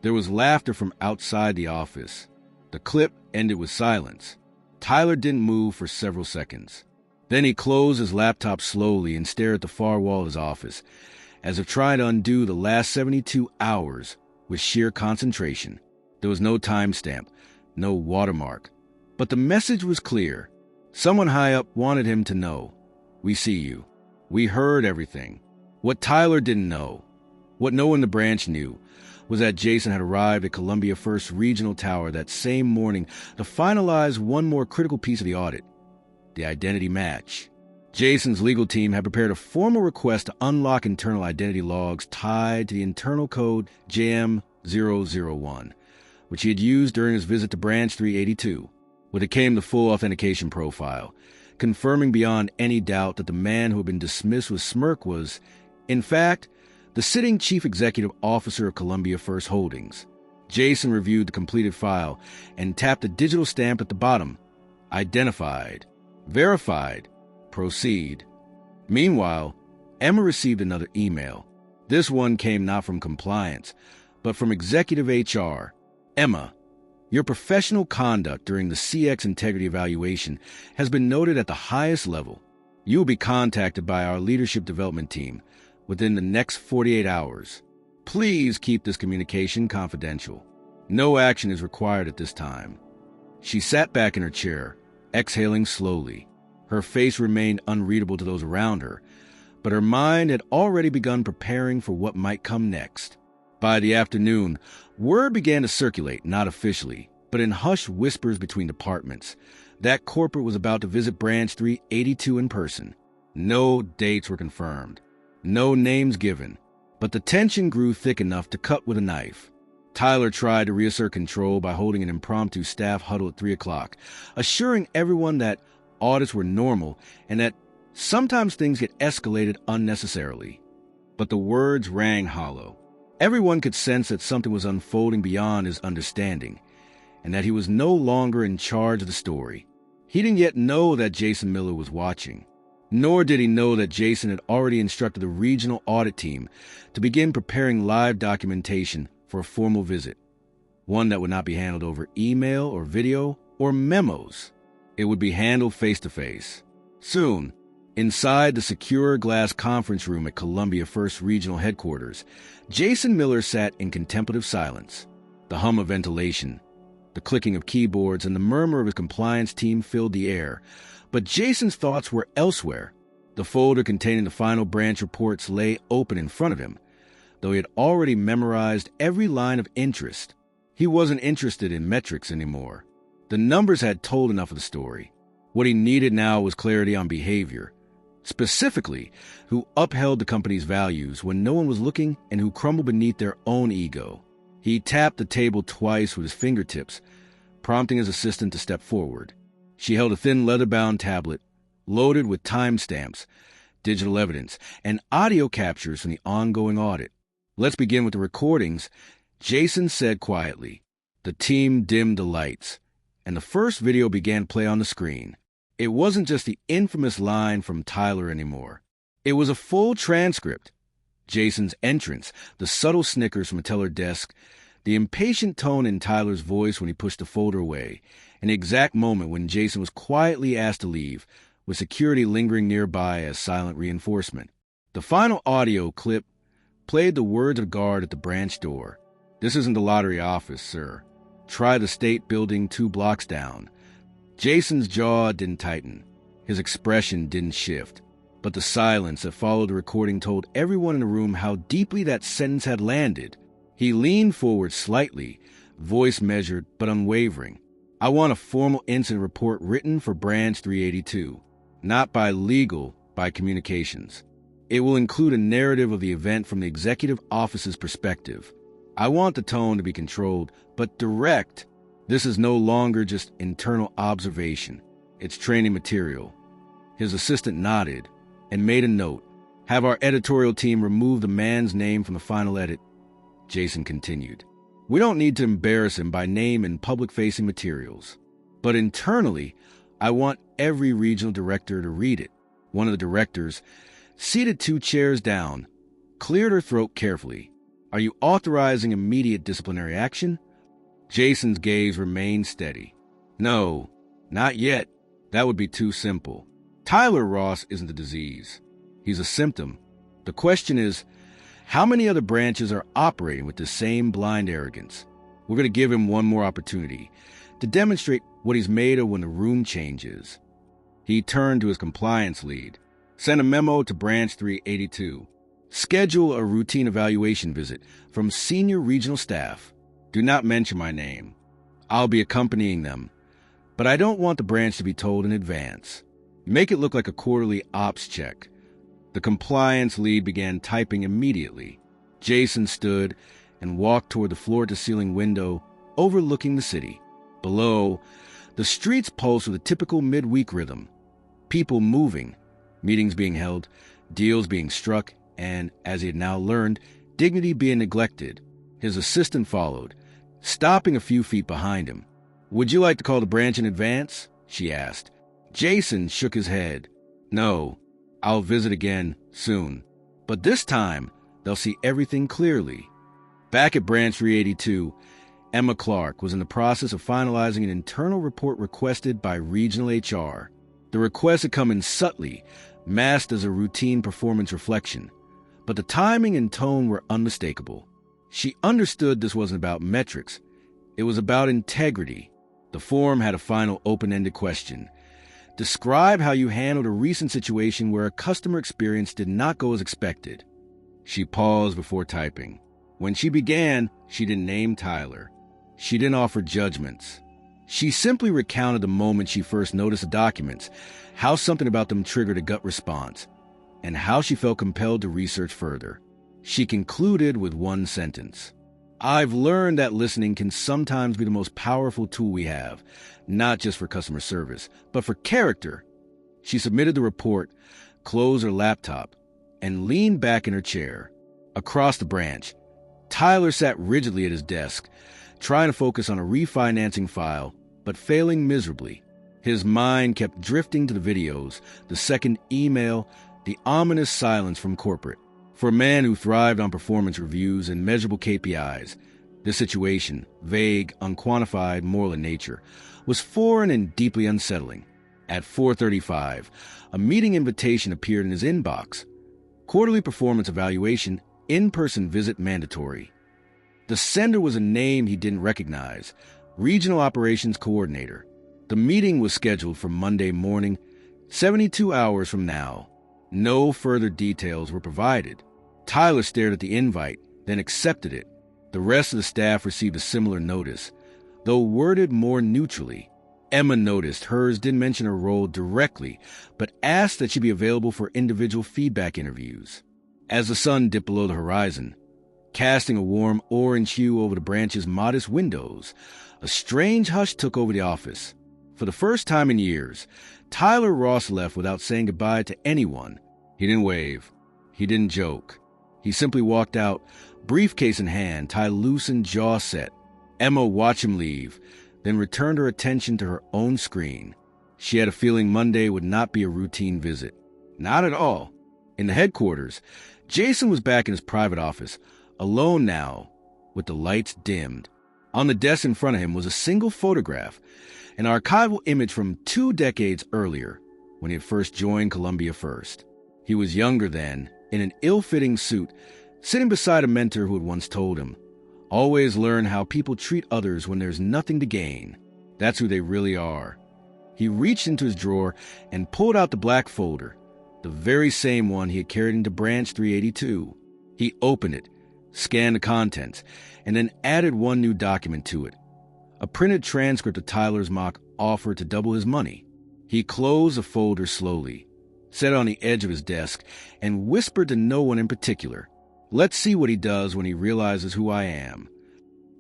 There was laughter from outside the office. The clip ended with silence. Tyler didn't move for several seconds. Then he closed his laptop slowly and stared at the far wall of his office, as if trying to undo the last 72 hours with sheer concentration. There was no timestamp, no watermark. But the message was clear. Someone high up wanted him to know. We see you. We heard everything. What Tyler didn't know, what no one in the branch knew, was that Jason had arrived at Columbia First Regional Tower that same morning to finalize one more critical piece of the audit, the identity match. Jason's legal team had prepared a formal request to unlock internal identity logs tied to the internal code JM001, which he had used during his visit to Branch 382. With it came the full authentication profile, confirming beyond any doubt that the man who had been dismissed with smirk was, in fact, the sitting Chief Executive Officer of Columbia First Holdings. Jason reviewed the completed file and tapped the digital stamp at the bottom. Identified. Verified. Proceed. Meanwhile, Emma received another email. This one came not from compliance, but from Executive HR. Emma, your professional conduct during the CX Integrity Evaluation has been noted at the highest level. You will be contacted by our Leadership Development Team within the next 48 hours. Please keep this communication confidential. No action is required at this time. She sat back in her chair, exhaling slowly. Her face remained unreadable to those around her, but her mind had already begun preparing for what might come next. By the afternoon, word began to circulate, not officially, but in hushed whispers between departments, that corporate was about to visit Branch 382 in person. No dates were confirmed, no names given, but the tension grew thick enough to cut with a knife. Tyler tried to reassert control by holding an impromptu staff huddle at 3 o'clock, assuring everyone that audits were normal and that sometimes things get escalated unnecessarily. But the words rang hollow. Everyone could sense that something was unfolding beyond his understanding, and that he was no longer in charge of the story. He didn't yet know that Jason Miller was watching, nor did he know that Jason had already instructed the regional audit team to begin preparing live documentation for a formal visit, one that would not be handled over email or video or memos. It would be handled face-to-face. Soon, inside the secure glass conference room at Columbia First Regional Headquarters, Jason Miller sat in contemplative silence. The hum of ventilation, The clicking of keyboards and the murmur of his compliance team filled the air. But Jason's thoughts were elsewhere. The folder containing the final branch reports lay open in front of him. Though he had already memorized every line of interest, he wasn't interested in metrics anymore. The numbers had told enough of the story. What he needed now was clarity on behavior. Specifically, who upheld the company's values when no one was looking and who crumbled beneath their own ego. He tapped the table twice with his fingertips, prompting his assistant to step forward. She held a thin leather-bound tablet, loaded with timestamps, digital evidence, and audio captures from the ongoing audit. "Let's begin with the recordings," Jason said quietly. The team dimmed the lights, and the first video began to play on the screen. It wasn't just the infamous line from Tyler anymore. It was a full transcript. Jason's entrance, the subtle snickers from a teller desk, the impatient tone in Tyler's voice when he pushed the folder away, and the exact moment when Jason was quietly asked to leave, with security lingering nearby as silent reinforcement. The final audio clip played the words of the guard at the branch door. "This isn't the lottery office, sir. Try the state building 2 blocks down." Jason's jaw didn't tighten. His expression didn't shift. But the silence that followed the recording told everyone in the room how deeply that sentence had landed. He leaned forward slightly, voice measured but unwavering. "I want a formal incident report written for Branch 382. Not by legal, by communications. It will include a narrative of the event from the executive office's perspective. I want the tone to be controlled, but direct. This is no longer just internal observation. It's training material." His assistant nodded and made a note. "Have our editorial team remove the man's name from the final edit." Jason continued. "We don't need to embarrass him by name in public-facing materials. But internally, I want every regional director to read it." One of the directors, seated 2 chairs down, cleared her throat carefully. "Are you authorizing immediate disciplinary action?" Jason's gaze remained steady. "No, not yet. That would be too simple. Tyler Ross isn't the disease. He's a symptom. The question is, how many other branches are operating with the same blind arrogance? We're going to give him one more opportunity to demonstrate what he's made of when the room changes." He turned to his compliance lead. "Send a memo to Branch 382. Schedule a routine evaluation visit from senior regional staff. Do not mention my name. I'll be accompanying them, but I don't want the branch to be told in advance. Make it look like a quarterly ops check." The compliance lead began typing immediately. Jason stood and walked toward the floor-to-ceiling window overlooking the city. Below, the streets pulsed with a typical midweek rhythm. People moving, meetings being held, deals being struck, and, as he had now learned, dignity being neglected. His assistant followed, stopping a few feet behind him. "Would you like to call the branch in advance?" she asked. Jason shook his head. "No, I'll visit again soon. But this time, they'll see everything clearly." Back at Branch 382, Emma Clark was in the process of finalizing an internal report requested by regional HR. The request had come in subtly, masked as a routine performance reflection, but the timing and tone were unmistakable. She understood this wasn't about metrics. It was about integrity. The form had a final open-ended question. Describe how you handled a recent situation where a customer experience did not go as expected. She paused before typing. When she began, she didn't name Tyler. She didn't offer judgments. She simply recounted the moment she first noticed the documents, how something about them triggered a gut response, and how she felt compelled to research further. She concluded with one sentence. "I've learned that listening can sometimes be the most powerful tool we have, not just for customer service, but for character." She submitted the report, closed her laptop, and leaned back in her chair. Across the branch, Tyler sat rigidly at his desk, trying to focus on a refinancing file, but failing miserably. His mind kept drifting to the videos, the second email, the ominous silence from corporate. For a man who thrived on performance reviews and measurable KPIs, this situation, vague, unquantified, moral in nature, was foreign and deeply unsettling. At 4:35, a meeting invitation appeared in his inbox. Quarterly performance evaluation, in-person visit mandatory. The sender was a name he didn't recognize, Regional Operations Coordinator. The meeting was scheduled for Monday morning, 72 hours from now. No further details were provided. Tyler stared at the invite, then accepted it. The rest of the staff received a similar notice, though worded more neutrally. Emma noticed hers didn't mention her role directly, but asked that she be available for individual feedback interviews. As the sun dipped below the horizon, casting a warm orange hue over the branch's modest windows, a strange hush took over the office. For the first time in years, Tyler Ross left without saying goodbye to anyone. He didn't wave. He didn't joke. He simply walked out, briefcase in hand, tie loose and jaw set. Emma watched him leave, then returned her attention to her own screen. She had a feeling Monday would not be a routine visit. Not at all. In the headquarters, Jason was back in his private office, alone now, with the lights dimmed. On the desk in front of him was a single photograph, an archival image from 2 decades earlier, when he had first joined Columbia First. He was younger then, in an ill-fitting suit, sitting beside a mentor who had once told him, "Always learn how people treat others when there's nothing to gain. That's who they really are." He reached into his drawer and pulled out the black folder, the very same one he had carried into Branch 382. He opened it, scanned the contents, and then added one new document to it, a printed transcript of Tyler's mock offer to double his money. He closed the folder slowly, set it on the edge of his desk, and whispered to no one in particular, "Let's see what he does when he realizes who I am."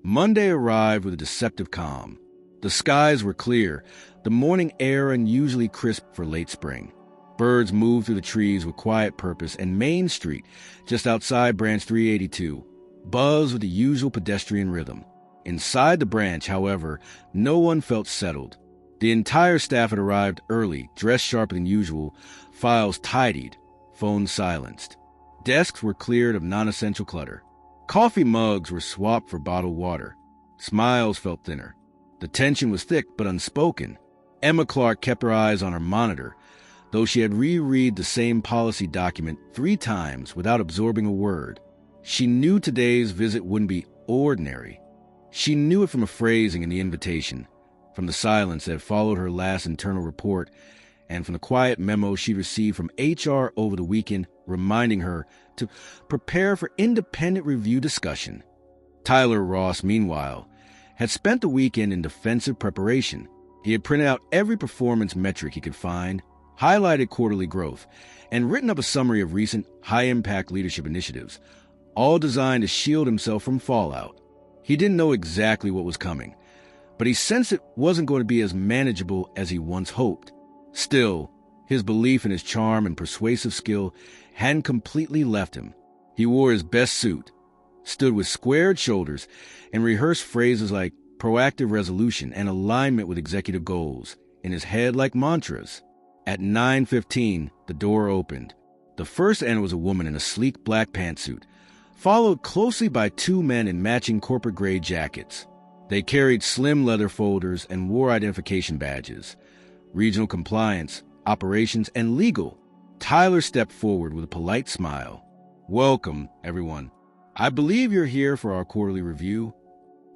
Monday arrived with a deceptive calm. The skies were clear, the morning air unusually crisp for late spring. Birds moved through the trees with quiet purpose, and Main Street, just outside Branch 382, buzzed with the usual pedestrian rhythm. Inside the branch, however, no one felt settled. The entire staff had arrived early, dressed sharper than usual, files tidied, phones silenced. Desks were cleared of non-essential clutter. Coffee mugs were swapped for bottled water. Smiles felt thinner. The tension was thick but unspoken. Emma Clark kept her eyes on her monitor, though she had reread the same policy document 3 times without absorbing a word. She knew today's visit wouldn't be ordinary. She knew it from a phrasing in the invitation, from the silence that had followed her last internal report, and from the quiet memo she received from HR over the weekend reminding her to prepare for independent review discussion. Tyler Ross, meanwhile, had spent the weekend in defensive preparation. He had printed out every performance metric he could find, highlighted quarterly growth, and written up a summary of recent high-impact leadership initiatives, all designed to shield himself from fallout. He didn't know exactly what was coming, but he sensed it wasn't going to be as manageable as he once hoped. Still, his belief in his charm and persuasive skill hadn't completely left him. He wore his best suit, stood with squared shoulders, and rehearsed phrases like proactive resolution and alignment with executive goals in his head like mantras. At 9:15, the door opened. The first enter was a woman in a sleek black pantsuit, followed closely by 2 men in matching corporate gray jackets. They carried slim leather folders and wore identification badges. Regional compliance, operations, and legal. Tyler stepped forward with a polite smile. "Welcome, everyone. I believe you're here for our quarterly review."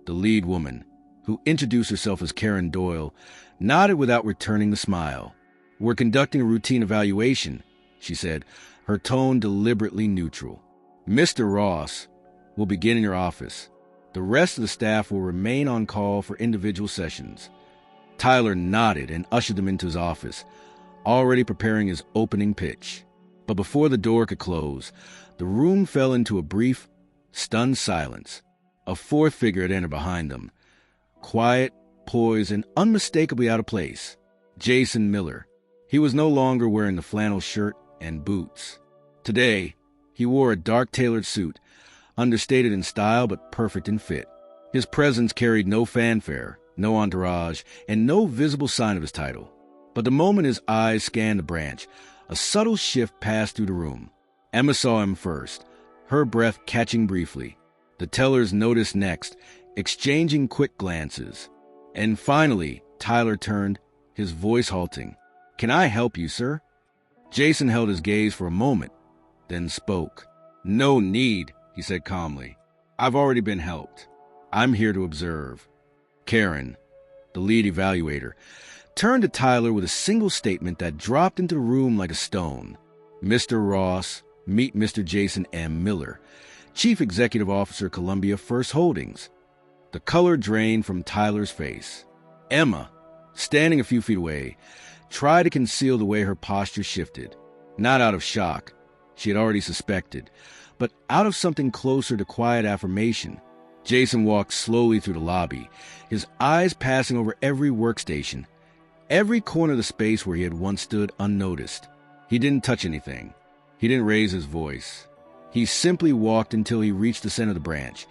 The lead woman, who introduced herself as Karen Doyle, nodded without returning the smile. "We're conducting a routine evaluation," she said, her tone deliberately neutral. "Mr. Ross will begin in your office. The rest of the staff will remain on call for individual sessions." Tyler nodded and ushered them into his office, already preparing his opening pitch. But before the door could close, the room fell into a brief, stunned silence. A 4th figure had entered behind them, quiet, poised, and unmistakably out of place. Jason Miller. He was no longer wearing the flannel shirt and boots. Today, he wore a dark-tailored suit, understated in style but perfect in fit. His presence carried no fanfare, no entourage, and no visible sign of his title. But the moment his eyes scanned the branch, a subtle shift passed through the room. Emma saw him first, her breath catching briefly. The tellers noticed next, exchanging quick glances. And finally, Tyler turned, his voice halting. "Can I help you, sir?" Jason held his gaze for a moment, then spoke. "No need," he said calmly. "I've already been helped. I'm here to observe." Karen, the lead evaluator, turned to Tyler with a single statement that dropped into the room like a stone. Mr. Ross, meet Mr. Jason M. Miller, Chief Executive Officer, Columbia First Holdings. The color drained from Tyler's face. Emma, standing a few feet away, tried to conceal the way her posture shifted. Not out of shock, she had already suspected, but out of something closer to quiet affirmation. Jason walked slowly through the lobby, his eyes passing over every workstation, every corner of the space where he had once stood unnoticed. He didn't touch anything. He didn't raise his voice. He simply walked until he reached the center of the branch,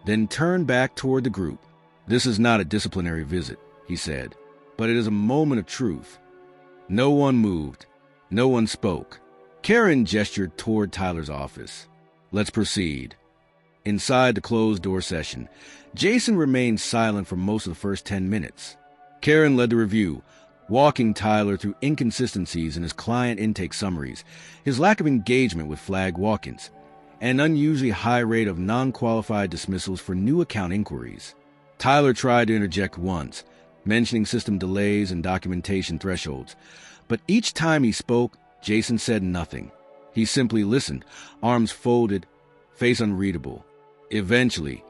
then turned back toward the group. "This is not a disciplinary visit," he said, "but it is a moment of truth." No one moved. No one spoke. Karen gestured toward Tyler's office. "Let's proceed." Inside the closed-door session, Jason remained silent for most of the first 10 minutes. Karen led the review, walking Tyler through inconsistencies in his client intake summaries, his lack of engagement with flag walk-ins, and an unusually high rate of non-qualified dismissals for new account inquiries. Tyler tried to interject once, mentioning system delays and documentation thresholds, but each time he spoke, Jason said nothing. He simply listened, arms folded, face unreadable. Eventually,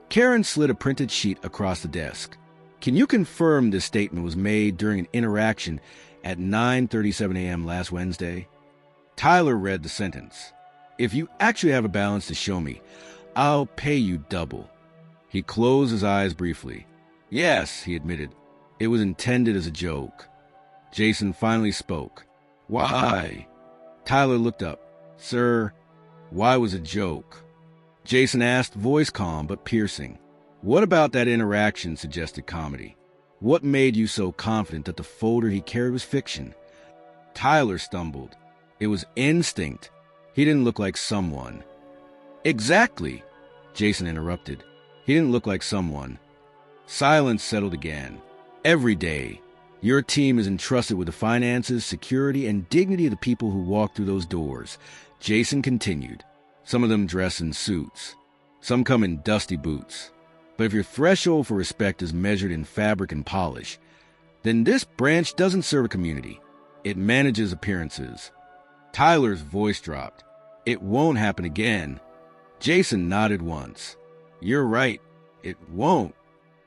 Karen slid a printed sheet across the desk. "Can you confirm this statement was made during an interaction at 9:37 a.m. last Wednesday?" Tyler read the sentence. "If you actually have a balance to show me, I'll pay you double." He closed his eyes briefly. "Yes," he admitted. "It was intended as a joke." Jason finally spoke. "Why?" Tyler looked up. "Sir, why was it a joke?" Jason asked, voice calm but piercing. "What about that interaction suggested comedy? What made you so confident that the folder he carried was fiction?" Tyler stumbled. It was instinct. He didn't look like someone. "Exactly," Jason interrupted. "He didn't look like someone." Silence settled again. "Every day, your team is entrusted with the finances, security, and dignity of the people who walk through those doors," Jason continued. "Some of them dress in suits. Some come in dusty boots. But if your threshold for respect is measured in fabric and polish, then this branch doesn't serve a community. It manages appearances." Tyler's voice dropped. "It won't happen again." Jason nodded once. "You're right. It won't."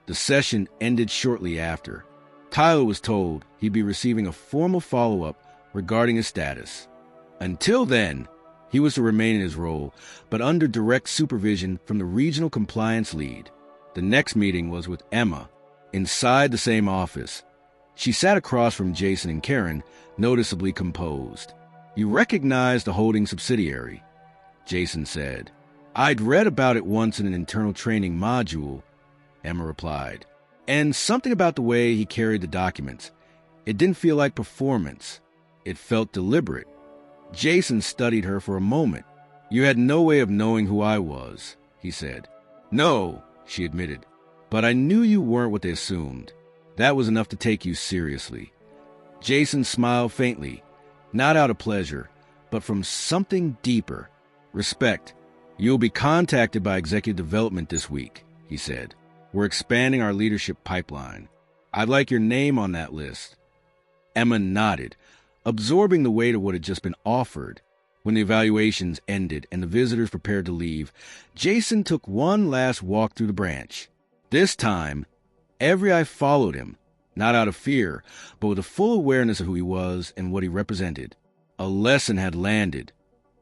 The session ended shortly after. Tyler was told he'd be receiving a formal follow-up regarding his status. Until then, he was to remain in his role, but under direct supervision from the regional compliance lead. The next meeting was with Emma, inside the same office. She sat across from Jason and Karen, noticeably composed. "You recognize the holding subsidiary," Jason said. "I'd read about it once in an internal training module," Emma replied. "And something about the way he carried the documents. It didn't feel like performance. It felt deliberate." Jason studied her for a moment. "You had no way of knowing who I was," he said. "No," she admitted. "But I knew you weren't what they assumed. That was enough to take you seriously." Jason smiled faintly, not out of pleasure, but from something deeper. "Respect. You'll be contacted by executive development this week," he said. "We're expanding our leadership pipeline. I'd like your name on that list." Emma nodded, absorbing the weight of what had just been offered. When the evaluations ended and the visitors prepared to leave, Jason took one last walk through the branch. This time, every eye followed him, not out of fear, but with a full awareness of who he was and what he represented. A lesson had landed,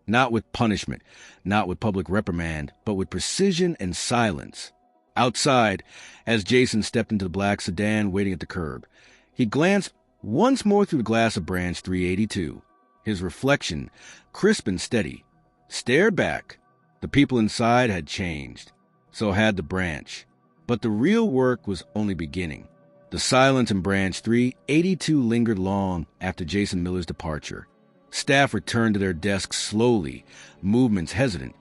not with punishment, not with public reprimand, but with precision and silence. Outside, as Jason stepped into the black sedan waiting at the curb, he glanced once more through the glass of branch 382. His reflection, crisp and steady, stared back. The people inside had changed. So had the branch. But the real work was only beginning. The silence in branch 382 lingered long after Jason Miller's departure. Staff returned to their desks slowly, movements hesitant,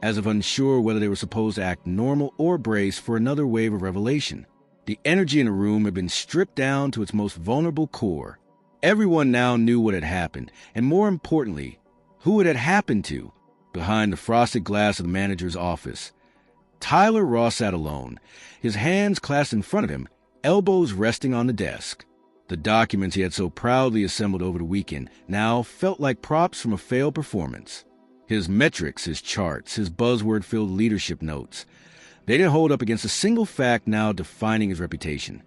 as if unsure whether they were supposed to act normal or brace for another wave of revelation. The energy in the room had been stripped down to its most vulnerable core. Everyone now knew what had happened, and more importantly, who it had happened to. Behind the frosted glass of the manager's office, Tyler Ross sat alone, his hands clasped in front of him, elbows resting on the desk. The documents he had so proudly assembled over the weekend now felt like props from a failed performance. His metrics, his charts, his buzzword-filled leadership notes, they didn't hold up against a single fact now defining his reputation.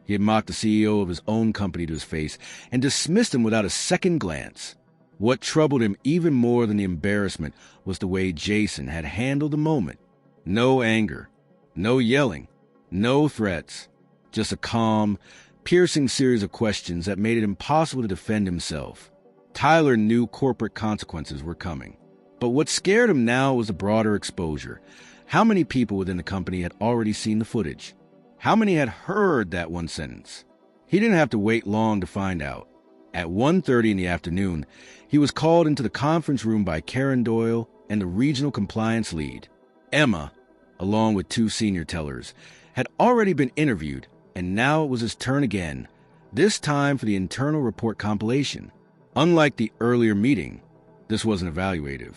He had mocked the CEO of his own company to his face and dismissed him without a second glance. What troubled him even more than the embarrassment was the way Jason had handled the moment. No anger, no yelling, no threats, just a calm, piercing series of questions that made it impossible to defend himself. Tyler knew corporate consequences were coming. But what scared him now was the broader exposure. How many people within the company had already seen the footage? How many had heard that one sentence? He didn't have to wait long to find out. At 1:30 in the afternoon, he was called into the conference room by Karen Doyle and the regional compliance lead. Emma, along with 2 senior tellers, had already been interviewed, and now it was his turn again, this time for the internal report compilation. Unlike the earlier meeting, this wasn't evaluative.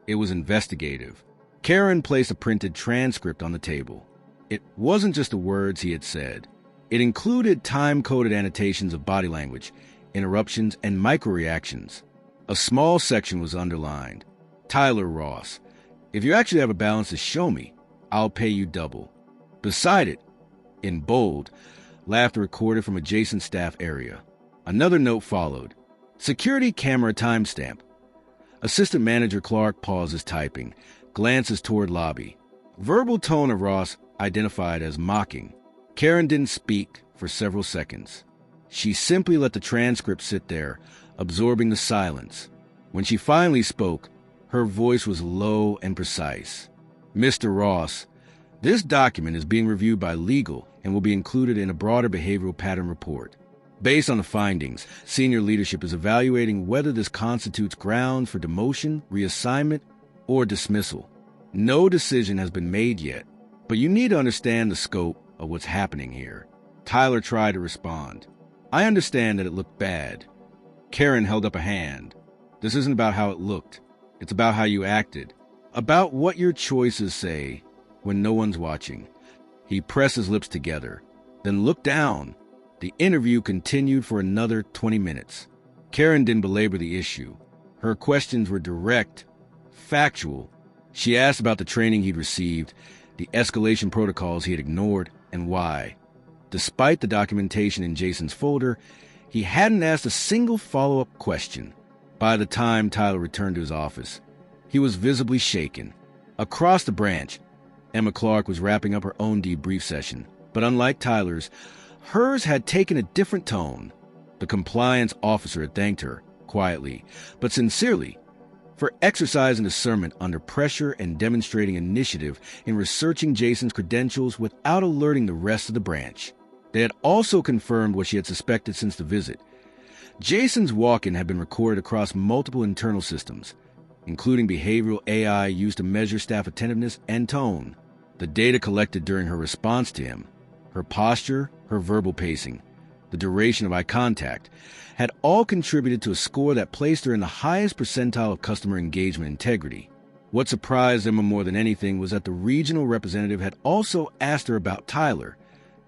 It was investigative. Karen placed a printed transcript on the table. It wasn't just the words he had said. It included time-coded annotations of body language, interruptions, and micro-reactions. A small section was underlined. Tyler Ross, if you actually have a balance to show me, I'll pay you double. Beside it, in bold, laughter recorded from adjacent staff area. Another note followed. Security camera timestamp. Assistant Manager Clark pauses typing, glances toward lobby. Verbal tone of Ross identified as mocking. Karen didn't speak for several seconds. She simply let the transcript sit there, absorbing the silence. When she finally spoke, her voice was low and precise. Mr. Ross, this document is being reviewed by legal and will be included in a broader behavioral pattern report. Based on the findings, senior leadership is evaluating whether this constitutes grounds for demotion, reassignment, or dismissal. No decision has been made yet, but you need to understand the scope of what's happening here. Tyler tried to respond. I understand that it looked bad. Karen held up a hand. This isn't about how it looked. It's about how you acted. About what your choices say when no one's watching. He pressed his lips together, then looked down. The interview continued for another 20 minutes. Karen didn't belabor the issue. Her questions were direct, factual. She asked about the training he'd received, the escalation protocols he had ignored, and why. Despite the documentation in Jason's folder, he hadn't asked a single follow-up question. By the time Tyler returned to his office, he was visibly shaken. Across the branch, Emma Clark was wrapping up her own debrief session, but unlike Tyler's, hers had taken a different tone. The compliance officer had thanked her, quietly, but sincerely, for exercising discernment under pressure and demonstrating initiative in researching Jason's credentials without alerting the rest of the branch. They had also confirmed what she had suspected since the visit. Jason's walk-in had been recorded across multiple internal systems, including behavioral AI used to measure staff attentiveness and tone. The data collected during her response to him, her posture, her verbal pacing, the duration of eye contact, had all contributed to a score that placed her in the highest percentile of customer engagement integrity. What surprised Emma more than anything was that the regional representative had also asked her about Tyler,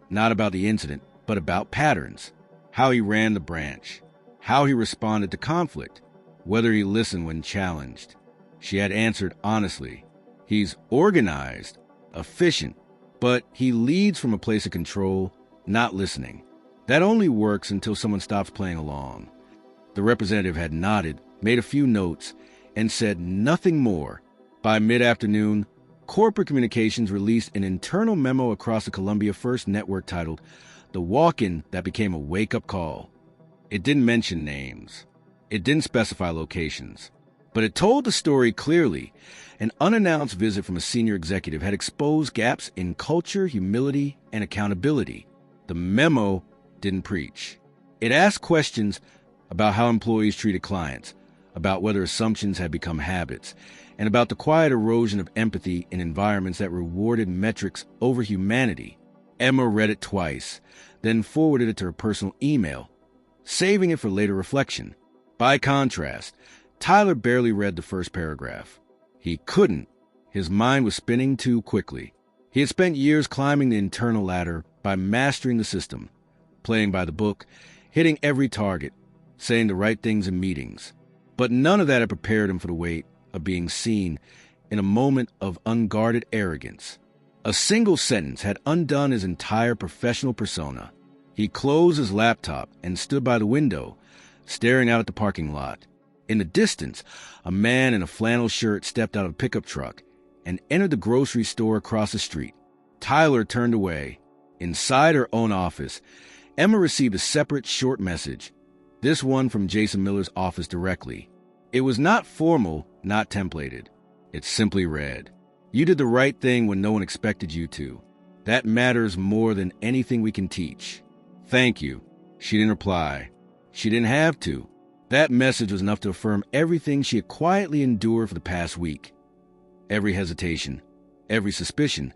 not about the incident, but about patterns, how he ran the branch, how he responded to conflict, whether he listened when challenged. She had answered honestly. He's organized, efficient, but he leads from a place of control, not listening. That only works until someone stops playing along. The representative had nodded, made a few notes, and said nothing more. By mid-afternoon, corporate communications released an internal memo across the Columbia First network titled, "The Walk-In That Became a Wake-Up Call." It didn't mention names. It didn't specify locations. But it told the story clearly. An unannounced visit from a senior executive had exposed gaps in culture, humility, and accountability. The memo didn't preach. It asked questions about how employees treated clients, about whether assumptions had become habits, and about the quiet erosion of empathy in environments that rewarded metrics over humanity. Emma read it twice, then forwarded it to her personal email, saving it for later reflection. By contrast, Tyler barely read the first paragraph. He couldn't. His mind was spinning too quickly. He had spent years climbing the internal ladder by mastering the system, playing by the book, hitting every target, saying the right things in meetings. But none of that had prepared him for the weight of being seen in a moment of unguarded arrogance. A single sentence had undone his entire professional persona. He closed his laptop and stood by the window, staring out at the parking lot. In the distance, a man in a flannel shirt stepped out of a pickup truck and entered the grocery store across the street. Tyler turned away. Inside her own office, Emma received a separate short message, this one from Jason Miller's office directly. It was not formal, not templated. It simply read, "You did the right thing when no one expected you to. That matters more than anything we can teach. Thank you." She didn't reply. She didn't have to. That message was enough to affirm everything she had quietly endured for the past week. Every hesitation, every suspicion,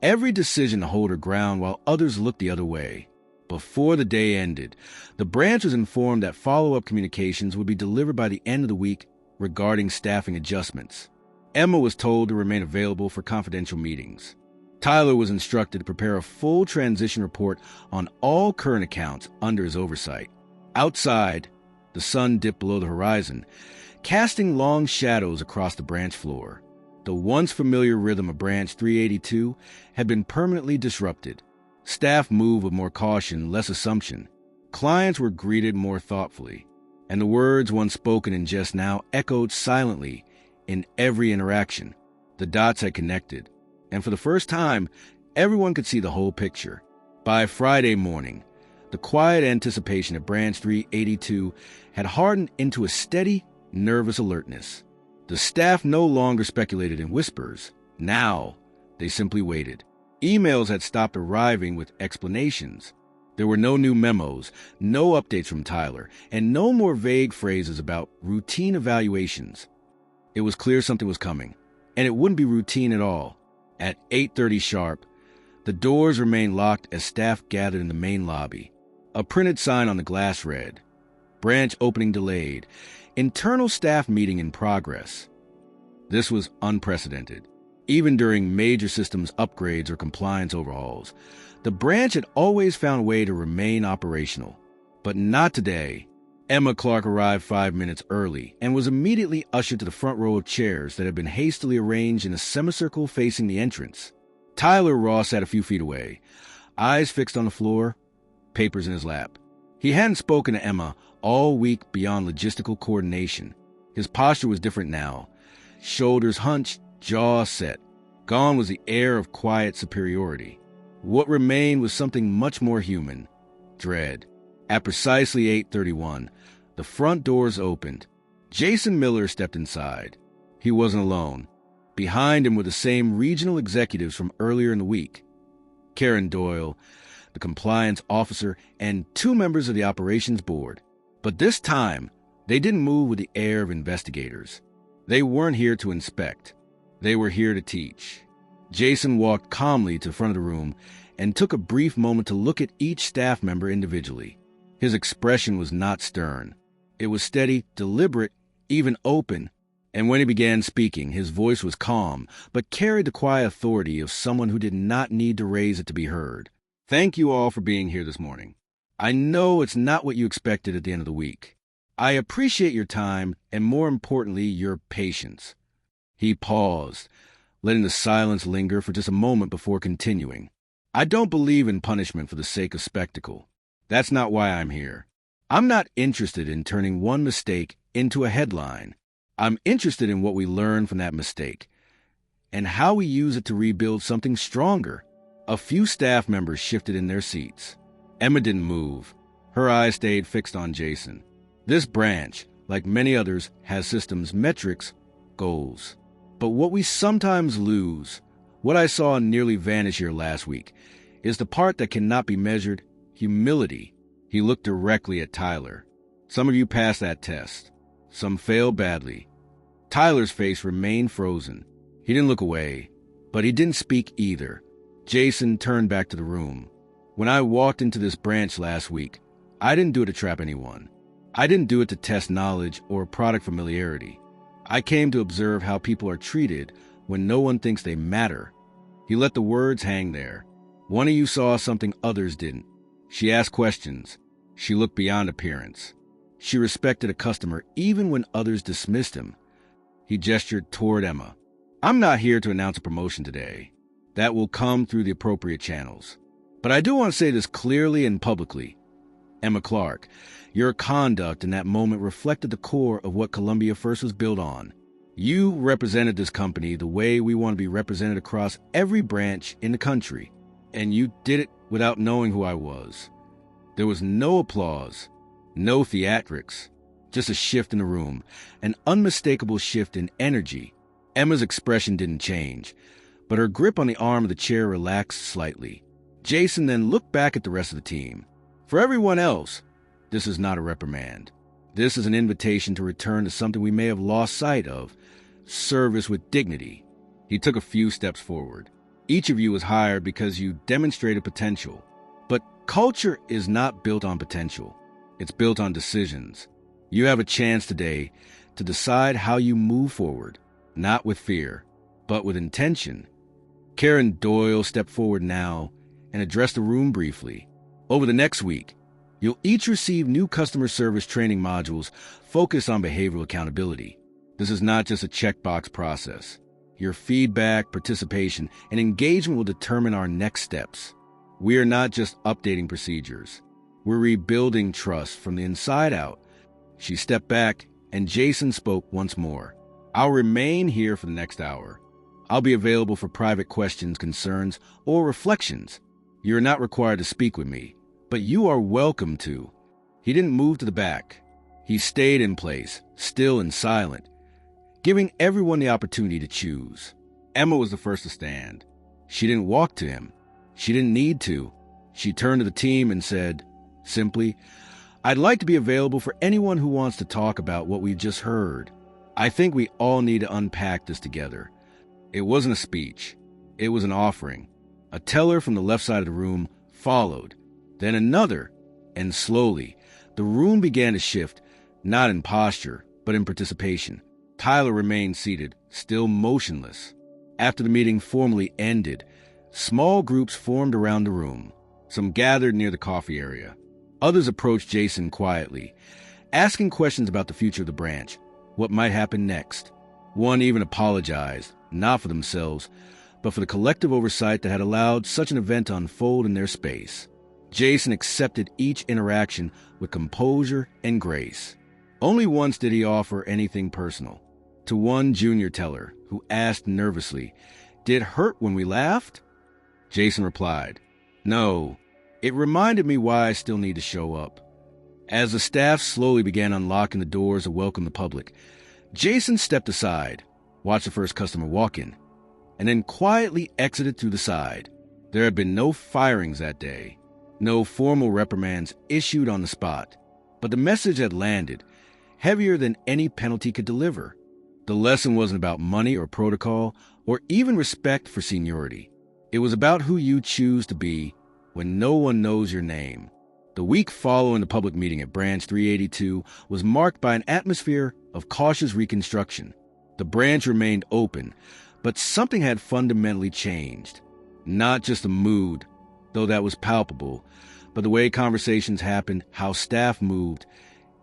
every decision to hold her ground while others looked the other way. Before the day ended, the branch was informed that follow-up communications would be delivered by the end of the week regarding staffing adjustments. Emma was told to remain available for confidential meetings. Tyler was instructed to prepare a full transition report on all current accounts under his oversight. Outside, the sun dipped below the horizon, casting long shadows across the branch floor. The once familiar rhythm of Branch 382 had been permanently disrupted. Staff moved with more caution, less assumption. Clients were greeted more thoughtfully, and the words once spoken in jest now echoed silently in every interaction. The dots had connected, and for the first time, everyone could see the whole picture. By Friday morning, the quiet anticipation of Branch 382 had hardened into a steady, nervous alertness. The staff no longer speculated in whispers. Now, they simply waited. Emails had stopped arriving with explanations. There were no new memos, no updates from Tyler, and no more vague phrases about routine evaluations. It was clear something was coming, and it wouldn't be routine at all. At 8:30 sharp, the doors remained locked as staff gathered in the main lobby. A printed sign on the glass read, "Branch opening delayed. Internal staff meeting in progress." This was unprecedented. Even during major systems upgrades or compliance overhauls, the branch had always found a way to remain operational. But not today. Emma Clark arrived 5 minutes early and was immediately ushered to the front row of chairs that had been hastily arranged in a semicircle facing the entrance. Tyler Ross sat a few feet away, eyes fixed on the floor, papers in his lap. He hadn't spoken to Emma all week beyond logistical coordination. His posture was different now. Shoulders hunched, jaw set. Gone was the air of quiet superiority. What remained was something much more human, dread. At precisely 8:31, the front doors opened. Jason Miller stepped inside. He wasn't alone. Behind him were the same regional executives from earlier in the week. Karen Doyle, the compliance officer, and 2 members of the operations board. But this time, they didn't move with the air of investigators. They weren't here to inspect. They were here to teach. Jason walked calmly to the front of the room and took a brief moment to look at each staff member individually. His expression was not stern. It was steady, deliberate, even open. And when he began speaking, his voice was calm, but carried the quiet authority of someone who did not need to raise it to be heard. "Thank you all for being here this morning. I know it's not what you expected at the end of the week. I appreciate your time and, more importantly, your patience." He paused, letting the silence linger for just a moment before continuing. "I don't believe in punishment for the sake of spectacle. That's not why I'm here. I'm not interested in turning one mistake into a headline. I'm interested in what we learn from that mistake and how we use it to rebuild something stronger." A few staff members shifted in their seats. Emma didn't move. Her eyes stayed fixed on Jason. This branch, like many others, has systems, metrics, goals. But what we sometimes lose, what I saw nearly vanish here last week, is the part that cannot be measured: humility. He looked directly at Tyler. "Some of you passed that test. Some failed badly." Tyler's face remained frozen. He didn't look away, but he didn't speak either. Jason turned back to the room. "When I walked into this branch last week, I didn't do it to trap anyone. I didn't do it to test knowledge or product familiarity. I came to observe how people are treated when no one thinks they matter. He let the words hang there. One of you saw something others didn't. She asked questions. She looked beyond appearance. She respected a customer even when others dismissed him. He gestured toward Emma. I'm not here to announce a promotion today. That will come through the appropriate channels. But I do want to say this clearly and publicly. Emma Clark, your conduct in that moment reflected the core of what Columbia First was built on. You represented this company the way we want to be represented across every branch in the country, and you did it without knowing who I was. There was no applause, no theatrics, just a shift in the room, an unmistakable shift in energy. Emma's expression didn't change, but her grip on the arm of the chair relaxed slightly. Jason then looked back at the rest of the team. For everyone else, this is not a reprimand. This is an invitation to return to something we may have lost sight of, service with dignity. He took a few steps forward. Each of you was hired because you demonstrated potential. But culture is not built on potential. It's built on decisions. You have a chance today to decide how you move forward, not with fear, but with intention. Karen Doyle stepped forward now and addressed the room briefly. Over the next week, you'll each receive new customer service training modules focused on behavioral accountability. This is not just a checkbox process. Your feedback, participation, and engagement will determine our next steps. We are not just updating procedures. We're rebuilding trust from the inside out. She stepped back, and Jason spoke once more. I'll remain here for the next hour. I'll be available for private questions, concerns, or reflections. You're not required to speak with me, but you are welcome to. He didn't move to the back. He stayed in place, still and silent, giving everyone the opportunity to choose. Emma was the first to stand. She didn't walk to him. She didn't need to. She turned to the team and said, simply, I'd like to be available for anyone who wants to talk about what we've just heard. I think we all need to unpack this together. It wasn't a speech. It was an offering. A teller from the left side of the room followed, then another, and slowly, the room began to shift, not in posture, but in participation. Tyler remained seated, still motionless. After the meeting formally ended, small groups formed around the room. Some gathered near the coffee area. Others approached Jason quietly, asking questions about the future of the branch, what might happen next. One even apologized, not for themselves, but for the collective oversight that had allowed such an event to unfold in their space. Jason accepted each interaction with composure and grace. Only once did he offer anything personal. To one junior teller, who asked nervously, "Did it hurt when we laughed?" Jason replied, "No. It reminded me why I still need to show up." As the staff slowly began unlocking the doors to welcome the public, Jason stepped aside, watched the first customer walk in, and then quietly exited through the side. There had been no firings that day, no formal reprimands issued on the spot, but the message had landed, heavier than any penalty could deliver. The lesson wasn't about money or protocol or even respect for seniority. It was about who you choose to be when no one knows your name. The week following the public meeting at Branch 382 was marked by an atmosphere of cautious reconstruction. The branch remained open, but something had fundamentally changed. Not just the mood, though that was palpable, but the way conversations happened, how staff moved,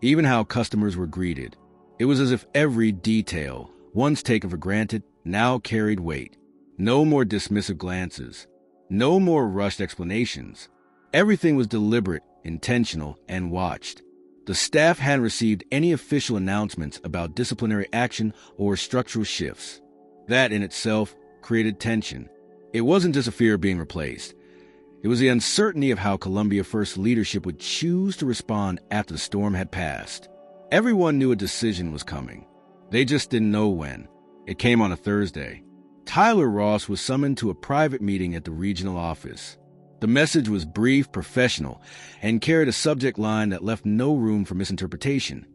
even how customers were greeted. It was as if every detail, once taken for granted, now carried weight. No more dismissive glances. No more rushed explanations. Everything was deliberate, intentional, and watched. The staff hadn't received any official announcements about disciplinary action or structural shifts. That in itself created tension. It wasn't just a fear of being replaced. It was the uncertainty of how Columbia First leadership would choose to respond after the storm had passed. Everyone knew a decision was coming. They just didn't know when. It came on a Thursday. Tyler Ross was summoned to a private meeting at the regional office. The message was brief, professional, and carried a subject line that left no room for misinterpretation.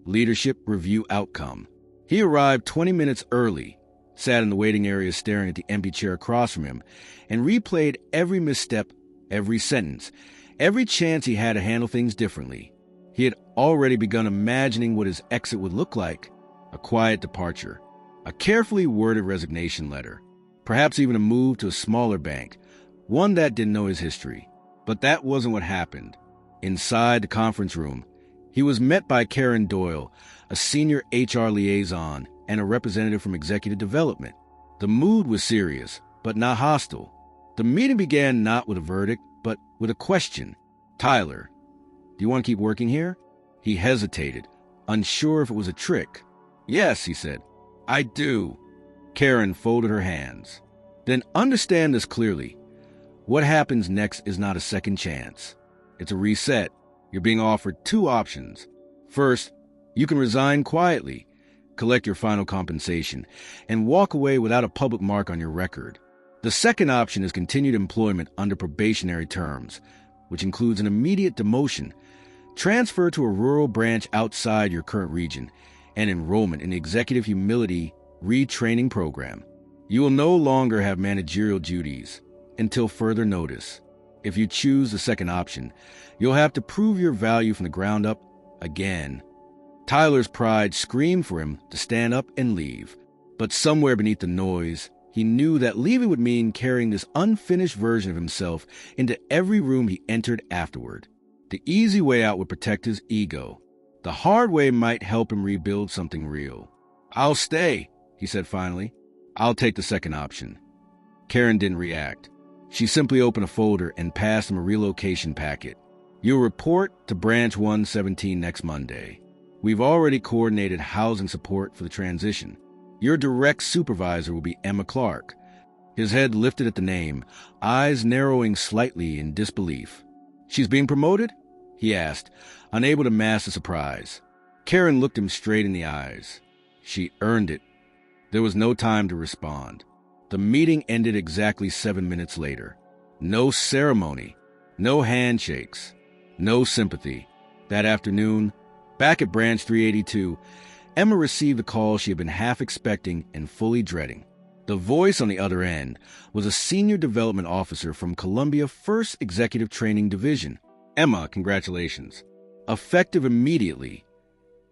Leadership Review Outcome. He arrived 20 minutes early, sat in the waiting area staring at the empty chair across from him, and replayed every misstep, every sentence, every chance he had to handle things differently. He had already begun imagining what his exit would look like: a quiet departure, a carefully worded resignation letter, perhaps even a move to a smaller bank, one that didn't know his history. But that wasn't what happened. Inside the conference room, he was met by Karen Doyle, a senior HR liaison, and a representative from executive development. The mood was serious, but not hostile. The meeting began not with a verdict, but with a question. "Tyler, do you want to keep working here?" He hesitated, unsure if it was a trick. "Yes," he said. "I do." Karen folded her hands. "Then understand this clearly. What happens next is not a second chance. It's a reset. You're being offered two options. First, you can resign quietly, collect your final compensation, and walk away without a public mark on your record. The second option is continued employment under probationary terms, which includes an immediate demotion, transfer to a rural branch outside your current region, and enrollment in the Executive Humility Retraining Program. You will no longer have managerial duties until further notice. If you choose the second option, you'll have to prove your value from the ground up again." Tyler's pride screamed for him to stand up and leave. But somewhere beneath the noise, he knew that leaving would mean carrying this unfinished version of himself into every room he entered afterward. The easy way out would protect his ego. The hard way might help him rebuild something real. "I'll stay," he said finally. "I'll take the second option." Karen didn't react. She simply opened a folder and passed him a relocation packet. "You'll report to Branch 117 next Monday. We've already coordinated housing support for the transition. Your direct supervisor will be Emma Clark." His head lifted at the name, eyes narrowing slightly in disbelief. "She's being promoted?" he asked, unable to mask the surprise. Karen looked him straight in the eyes. "She earned it." There was no time to respond. The meeting ended exactly 7 minutes later. No ceremony, no handshakes, no sympathy. That afternoon, back at Branch 382, Emma received a call she had been half expecting and fully dreading. The voice on the other end was a senior development officer from Columbia 1st Executive Training Division. "Emma, congratulations. Effective immediately.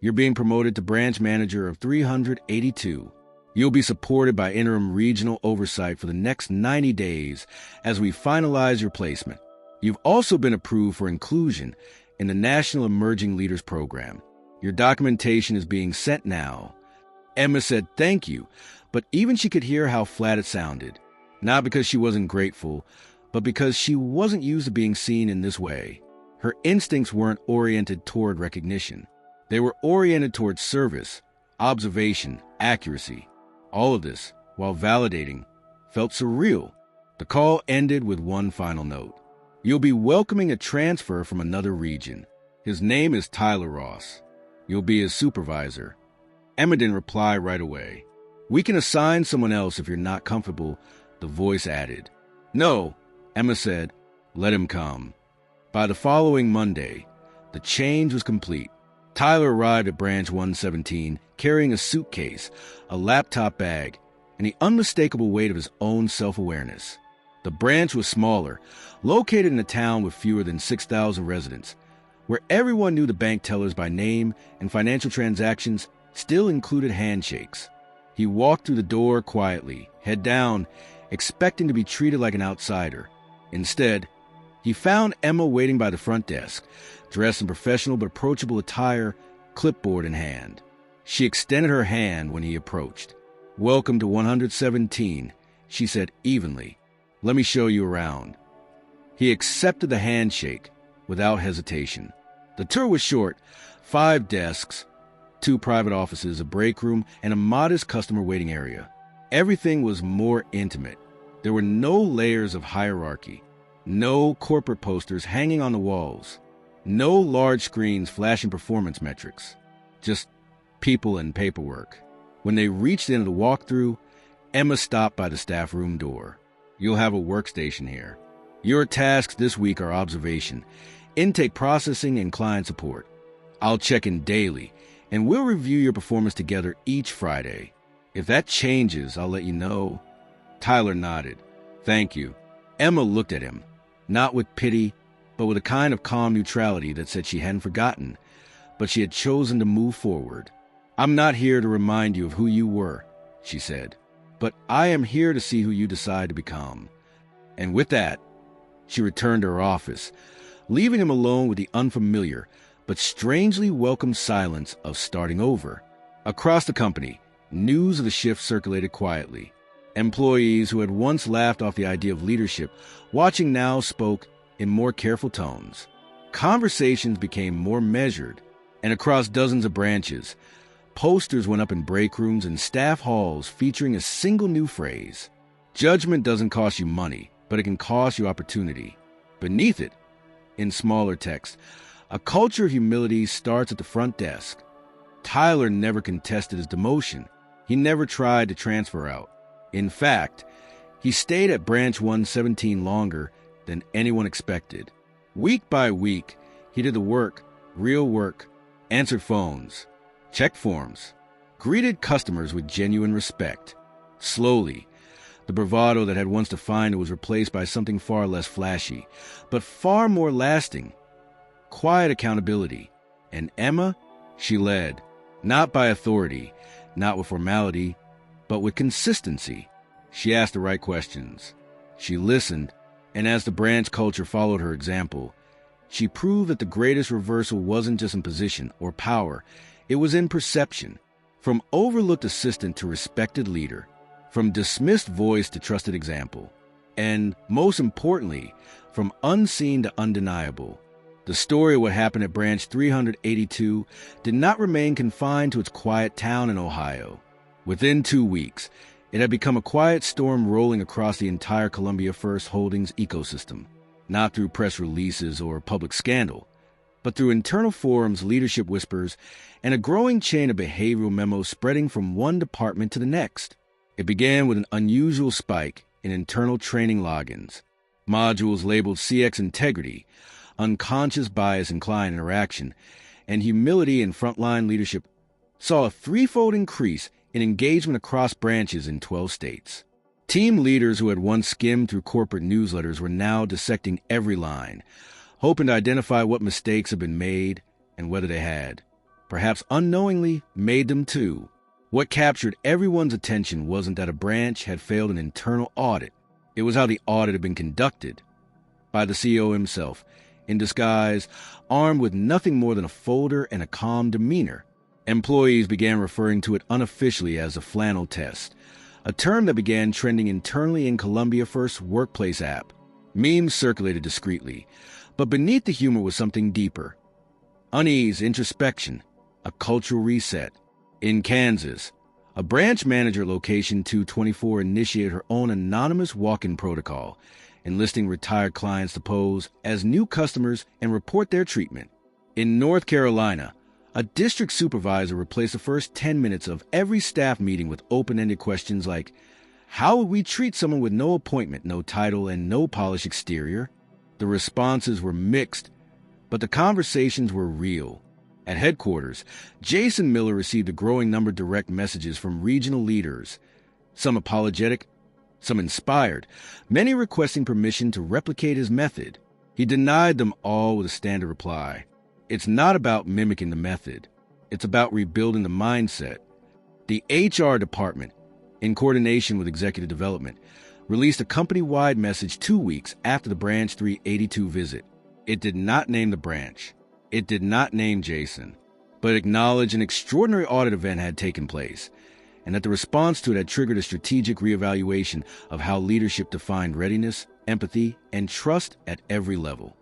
You're being promoted to branch manager of 382. You'll be supported by interim regional oversight for the next 90 days as we finalize your placement. You've also been approved for inclusion in the National Emerging Leaders Program. Your documentation is being sent now." Emma said thank you, but even she could hear how flat it sounded. Not because she wasn't grateful, but because she wasn't used to being seen in this way. Her instincts weren't oriented toward recognition. They were oriented toward service, observation, accuracy. All of this, while validating, felt surreal. The call ended with one final note. "You'll be welcoming a transfer from another region. His name is Tyler Ross. You'll be his supervisor." Emma didn't reply right away. "We can assign someone else if you're not comfortable," the voice added. "No," Emma said. "Let him come." By the following Monday, the change was complete. Tyler arrived at Branch 117 carrying a suitcase, a laptop bag, and the unmistakable weight of his own self-awareness. The branch was smaller, located in a town with fewer than 6,000 residents, where everyone knew the bank tellers by name and financial transactions still included handshakes. He walked through the door quietly, head down, expecting to be treated like an outsider. Instead, he found Emma waiting by the front desk, dressed in professional but approachable attire, clipboard in hand. She extended her hand when he approached. "Welcome to 117, she said evenly. "Let me show you around." He accepted the handshake without hesitation. The tour was short, 5 desks, 2 private offices, a break room, and a modest customer waiting area. Everything was more intimate. There were no layers of hierarchy, no corporate posters hanging on the walls, no large screens flashing performance metrics, just people and paperwork. When they reached the end of the walkthrough, Emma stopped by the staff room door. "You'll have a workstation here. Your tasks this week are observation, intake processing, and client support. I'll check in daily, and we'll review your performance together each Friday. If that changes, I'll let you know." Tyler nodded. "Thank you." Emma looked at him, not with pity, but with a kind of calm neutrality that said she hadn't forgotten, but she had chosen to move forward. "I'm not here to remind you of who you were," she said. but I am here to see who you decide to become." And with that, she returned to her office, leaving him alone with the unfamiliar but strangely welcome silence of starting over. Across the company, news of the shift circulated quietly. Employees who had once laughed off the idea of leadership, watching now spoke in more careful tones. Conversations became more measured, and across dozens of branches, posters went up in break rooms and staff halls featuring a single new phrase: "Judgment doesn't cost you money, but it can cost you opportunity." Beneath it, in smaller text, "A culture of humility starts at the front desk." Tyler never contested his demotion. He never tried to transfer out. In fact, he stayed at Branch 117 longer than anyone expected. Week by week, he did the work, real work, answered phones, checked forms, greeted customers with genuine respect. Slowly, the bravado that had once defined it was replaced by something far less flashy, but far more lasting: quiet accountability. And Emma, she led, not by authority, not with formality, but with consistency. She asked the right questions. She listened, and as the branch culture followed her example, she proved that the greatest reversal wasn't just in position or power, it was in perception. From overlooked assistant to respected leader, from dismissed voice to trusted example, and, most importantly, from unseen to undeniable. The story of what happened at Branch 382 did not remain confined to its quiet town in Ohio. Within 2 weeks, it had become a quiet storm rolling across the entire Columbia First Holdings ecosystem, not through press releases or public scandal, but through internal forums, leadership whispers, and a growing chain of behavioral memos spreading from one department to the next. It began with an unusual spike in internal training logins, modules labeled CX Integrity, Unconscious Bias in Client Interaction, and Humility in Frontline Leadership saw a threefold increase in engagement across branches in 12 states. Team leaders who had once skimmed through corporate newsletters were now dissecting every line, hoping to identify what mistakes had been made and whether they had, perhaps unknowingly, made them too. What captured everyone's attention wasn't that a branch had failed an internal audit. It was how the audit had been conducted, by the CEO himself, in disguise, armed with nothing more than a folder and a calm demeanor. Employees began referring to it unofficially as a flannel test, a term that began trending internally in Columbia First's workplace app. Memes circulated discreetly, but beneath the humor was something deeper. Unease, introspection, a cultural reset. In Kansas, a branch manager at Location 224 initiated her own anonymous walk-in protocol, enlisting retired clients to pose as new customers and report their treatment. In North Carolina, a district supervisor replaced the first 10 minutes of every staff meeting with open-ended questions like, "How would we treat someone with no appointment, no title, and no polished exterior?" The responses were mixed, but the conversations were real. At headquarters, Jason Miller received a growing number of direct messages from regional leaders, some apologetic, some inspired, many requesting permission to replicate his method. He denied them all with a standard reply: "It's not about mimicking the method. It's about rebuilding the mindset." The HR department, in coordination with executive development, released a company-wide message 2 weeks after the Branch 382 visit. It did not name the branch. It did not name Jason, but acknowledged an extraordinary audit event had taken place, and that the response to it had triggered a strategic reevaluation of how leadership defined readiness, empathy, and trust at every level.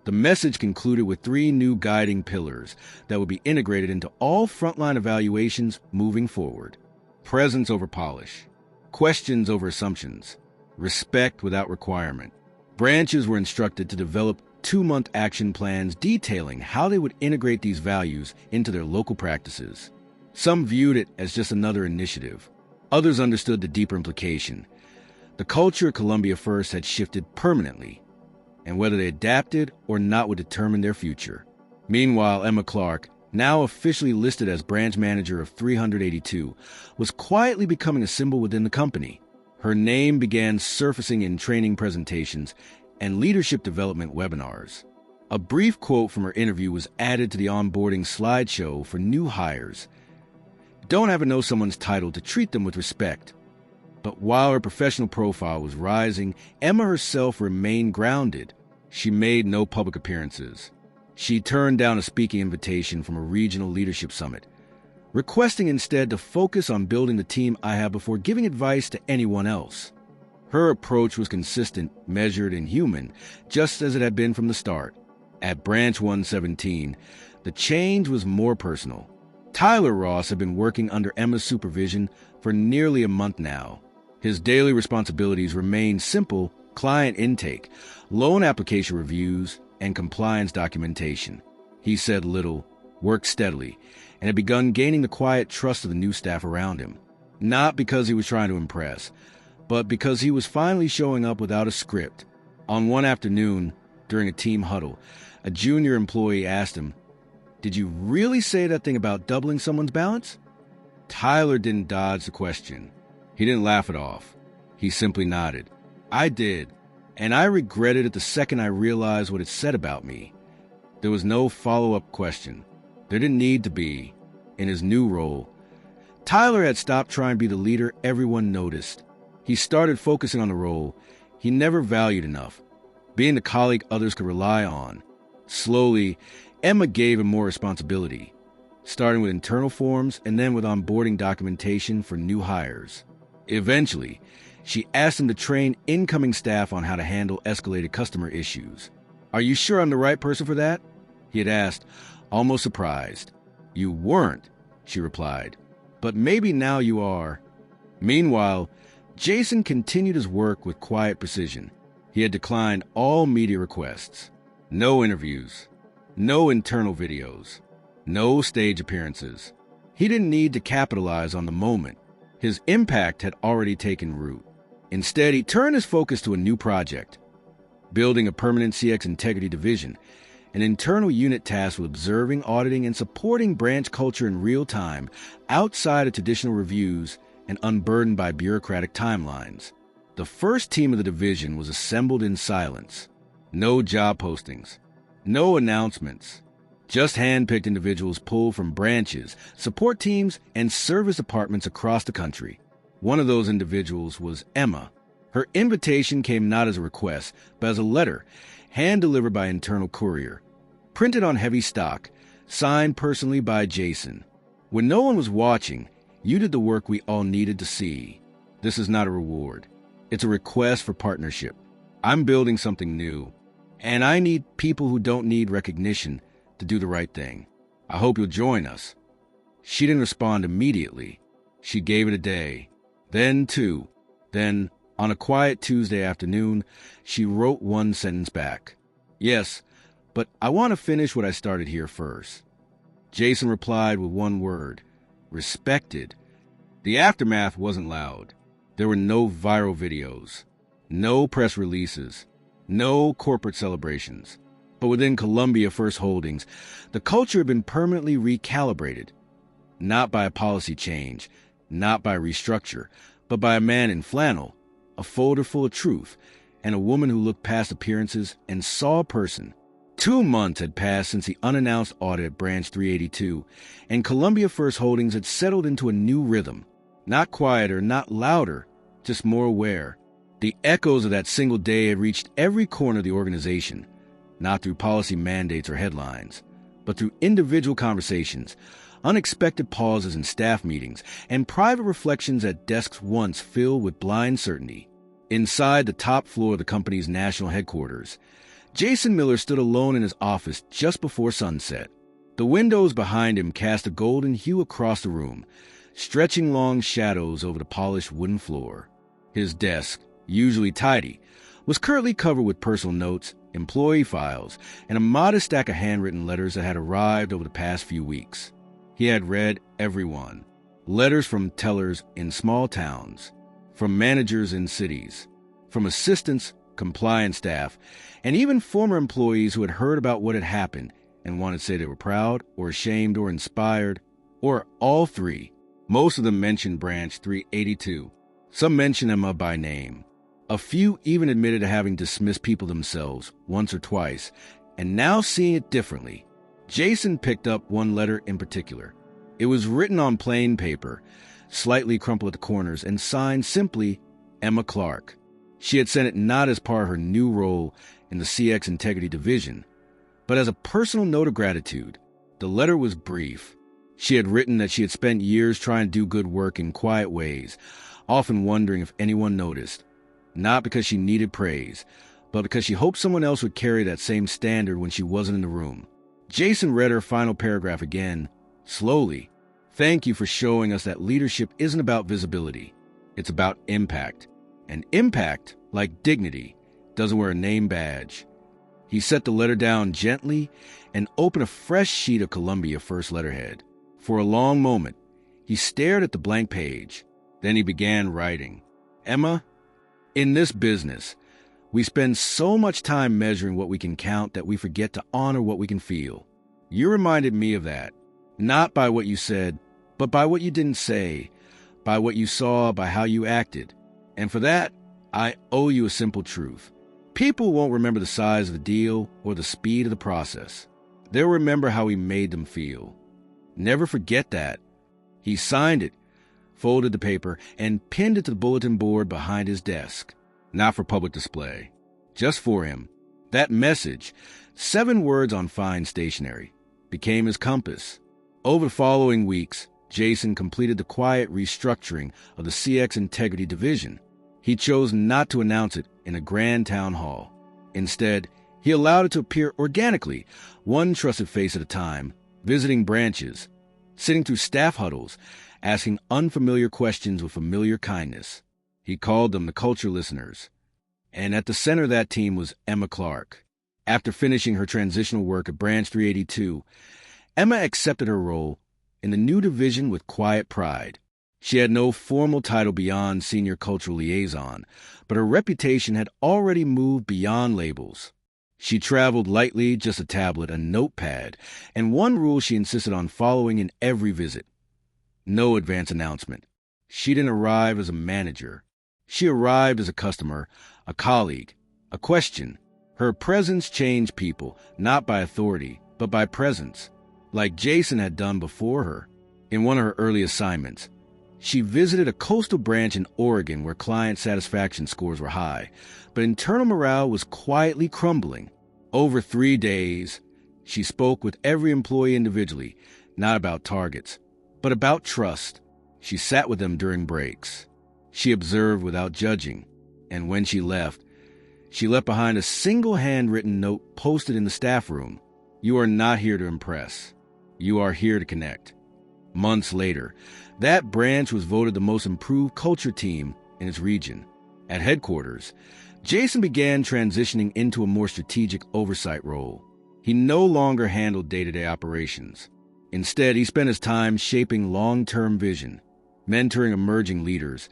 The message concluded with 3 new guiding pillars that would be integrated into all frontline evaluations moving forward: presence over polish, questions over assumptions, respect without requirement. Branches were instructed to develop 2-month action plans detailing how they would integrate these values into their local practices. Some viewed it as just another initiative. Others understood the deeper implication. The culture at Columbia First had shifted permanently, and whether they adapted or not would determine their future. Meanwhile, Emma Clark, now officially listed as branch manager of 382, was quietly becoming a symbol within the company. Her name began surfacing in training presentations and leadership development webinars. A brief quote from her interview was added to the onboarding slideshow for new hires. "Don't ever know someone's title to treat them with respect. But while her professional profile was rising, Emma herself remained grounded. She made no public appearances. She turned down a speaking invitation from a regional leadership summit, requesting instead to focus on building the team I have before giving advice to anyone else. Her approach was consistent, measured, and human, just as it had been from the start. At Branch 117, the change was more personal. Tyler Ross had been working under Emma's supervision for nearly a month now. His daily responsibilities remained simple: client intake, loan application reviews, and compliance documentation. He said little, worked steadily, and had begun gaining the quiet trust of the new staff around him. Not because he was trying to impress, but because he was finally showing up without a script. On one afternoon, during a team huddle, a junior employee asked him, "Did you really say that thing about doubling someone's balance?" Tyler didn't dodge the question. He didn't laugh it off. He simply nodded. "I did, and I regretted it the second I realized what it said about me." There was no follow-up question. There didn't need to be. In his new role, Tyler had stopped trying to be the leader everyone noticed. He started focusing on the role he never valued enough, being the colleague others could rely on. Slowly, Emma gave him more responsibility, starting with internal forms and then with onboarding documentation for new hires. Eventually, she asked him to train incoming staff on how to handle escalated customer issues. "Are you sure I'm the right person for that?" he had asked, almost surprised. "You weren't," she replied, "but maybe now you are." Meanwhile, Jason continued his work with quiet precision. He had declined all media requests. No interviews. No internal videos. No stage appearances. He didn't need to capitalize on the moment. His impact had already taken root. Instead, he turned his focus to a new project, building a permanent CX integrity division, an internal unit tasked with observing, auditing, and supporting branch culture in real time, outside of traditional reviews and unburdened by bureaucratic timelines. The first team of the division was assembled in silence. No job postings, no announcements, just hand-picked individuals pulled from branches, support teams, and service departments across the country. One of those individuals was Emma. Her invitation came not as a request, but as a letter, hand-delivered by internal courier, printed on heavy stock, signed personally by Jason. When no one was watching, you did the work we all needed to see. This is not a reward. It's a request for partnership. I'm building something new, and I need people who don't need recognition to do the right thing. I hope you'll join us." She didn't respond immediately. She gave it a day, then two. Then, on a quiet Tuesday afternoon, she wrote one sentence back. "Yes, but I want to finish what I started here first." Jason replied with one word: respected. The aftermath wasn't loud. There were no viral videos, no press releases, no corporate celebrations. But within Columbia First Holdings, the culture had been permanently recalibrated, not by a policy change, not by restructure, but by a man in flannel, a folder full of truth, and a woman who looked past appearances and saw a person. 2 months had passed since the unannounced audit at Branch 382, and Columbia First Holdings had settled into a new rhythm. Not quieter, not louder, just more aware. The echoes of that single day had reached every corner of the organization, not through policy mandates or headlines, but through individual conversations, unexpected pauses in staff meetings, and private reflections at desks once filled with blind certainty. Inside the top floor of the company's national headquarters, Jason Miller stood alone in his office just before sunset. The windows behind him cast a golden hue across the room, stretching long shadows over the polished wooden floor. His desk, usually tidy, was currently covered with personal notes, employee files, and a modest stack of handwritten letters that had arrived over the past few weeks. He had read every one. Letters from tellers in small towns, from managers in cities, from assistants, compliance staff, and even former employees who had heard about what had happened and wanted to say they were proud or ashamed or inspired, or all three. Most of them mentioned Branch 382. Some mentioned Emma by name. A few even admitted to having dismissed people themselves once or twice, and now seeing it differently. Jason picked up one letter in particular. It was written on plain paper, slightly crumpled at the corners, and signed simply Emma Clark. She had sent it not as part of her new role in the CX Integrity Division, but as a personal note of gratitude. The letter was brief. She had written that she had spent years trying to do good work in quiet ways, often wondering if anyone noticed, not because she needed praise, but because she hoped someone else would carry that same standard when she wasn't in the room. Jason read her final paragraph again, slowly. Thank you for showing us that leadership isn't about visibility. It's about impact. And impact, like dignity, doesn't wear a name badge. He set the letter down gently and opened a fresh sheet of Columbia first letterhead. For a long moment, he stared at the blank page. Then he began writing. Emma, in this business, we spend so much time measuring what we can count that we forget to honor what we can feel. You reminded me of that, not by what you said, but by what you didn't say, by what you saw, by how you acted. And for that, I owe you a simple truth. People won't remember the size of the deal or the speed of the process. They'll remember how we made them feel. Never forget that. He signed it, folded the paper, and pinned it to the bulletin board behind his desk. Not for public display. Just for him. That message, 7 words on fine stationery, became his compass. Over the following weeks, Jason completed the quiet restructuring of the CX Integrity Division. He chose not to announce it in a grand town hall. Instead, he allowed it to appear organically, one trusted face at a time, visiting branches, sitting through staff huddles, asking unfamiliar questions with familiar kindness. He called them the culture listeners. And at the center of that team was Emma Clark. After finishing her transitional work at Branch 382, Emma accepted her role in the new division with quiet pride. She had no formal title beyond Senior Cultural Liaison, but her reputation had already moved beyond labels. She traveled lightly, just a tablet, a notepad, and one rule she insisted on following in every visit. No advance announcement. She didn't arrive as a manager. She arrived as a customer, a colleague, a question. Her presence changed people, not by authority, but by presence, like Jason had done before her. In one of her early assignments, she visited a coastal branch in Oregon where client satisfaction scores were high, but internal morale was quietly crumbling. Over 3 days, she spoke with every employee individually, not about targets, but about trust. She sat with them during breaks. She observed without judging, and when she left behind a single handwritten note posted in the staff room. You are not here to impress. You are here to connect. Months later, that branch was voted the most improved culture team in its region. At headquarters, Jason began transitioning into a more strategic oversight role. He no longer handled day-to-day operations. Instead, he spent his time shaping long-term vision, mentoring emerging leaders,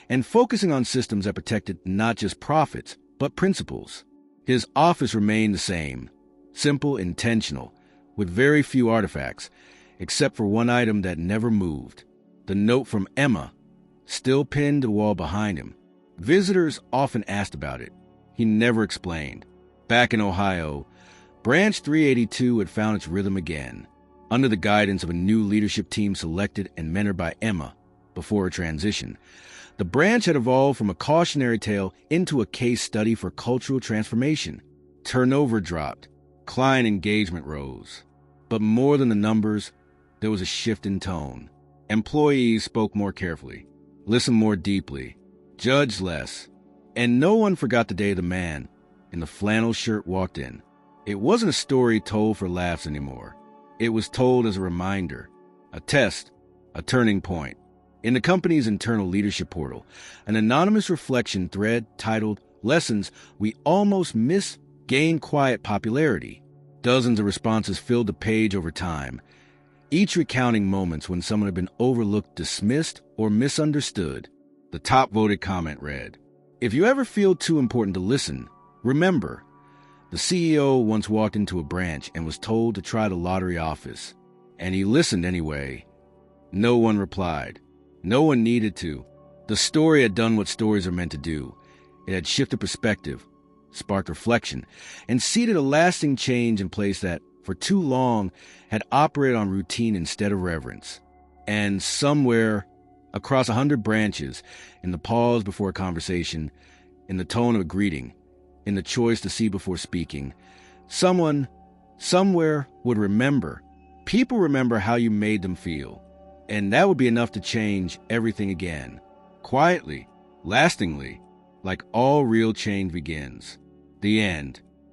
and focusing on systems that protected not just profits, but principles. His office remained the same, simple, intentional, with very few artifacts, except for one item that never moved. The note from Emma, still pinned to the wall behind him. Visitors often asked about it. He never explained. Back in Ohio, Branch 382 had found its rhythm again, under the guidance of a new leadership team selected and mentored by Emma before her transition. The branch had evolved from a cautionary tale into a case study for cultural transformation. Turnover dropped. Client engagement rose. But more than the numbers, there was a shift in tone. Employees spoke more carefully, listened more deeply, judged less, and no one forgot the day the man in the flannel shirt walked in. It wasn't a story told for laughs anymore. It was told as a reminder, a test, a turning point. In the company's internal leadership portal, an anonymous reflection thread titled Lessons We Almost Miss gained quiet popularity. Dozens of responses filled the page over time, each recounting moments when someone had been overlooked, dismissed, or misunderstood. The top voted comment read, "If you ever feel too important to listen, remember, the CEO once walked into a branch and was told to try the lottery office, and he listened anyway." No one replied. No one needed to. The story had done what stories are meant to do. It had shifted perspective, sparked reflection, and seeded a lasting change in place that, for too long, had operated on routine instead of reverence. And somewhere, across 100 branches, in the pause before a conversation, in the tone of a greeting, in the choice to see before speaking. Someone, somewhere, would remember. People remember how you made them feel. And that would be enough to change everything again. Quietly, lastingly, like all real change begins. The end.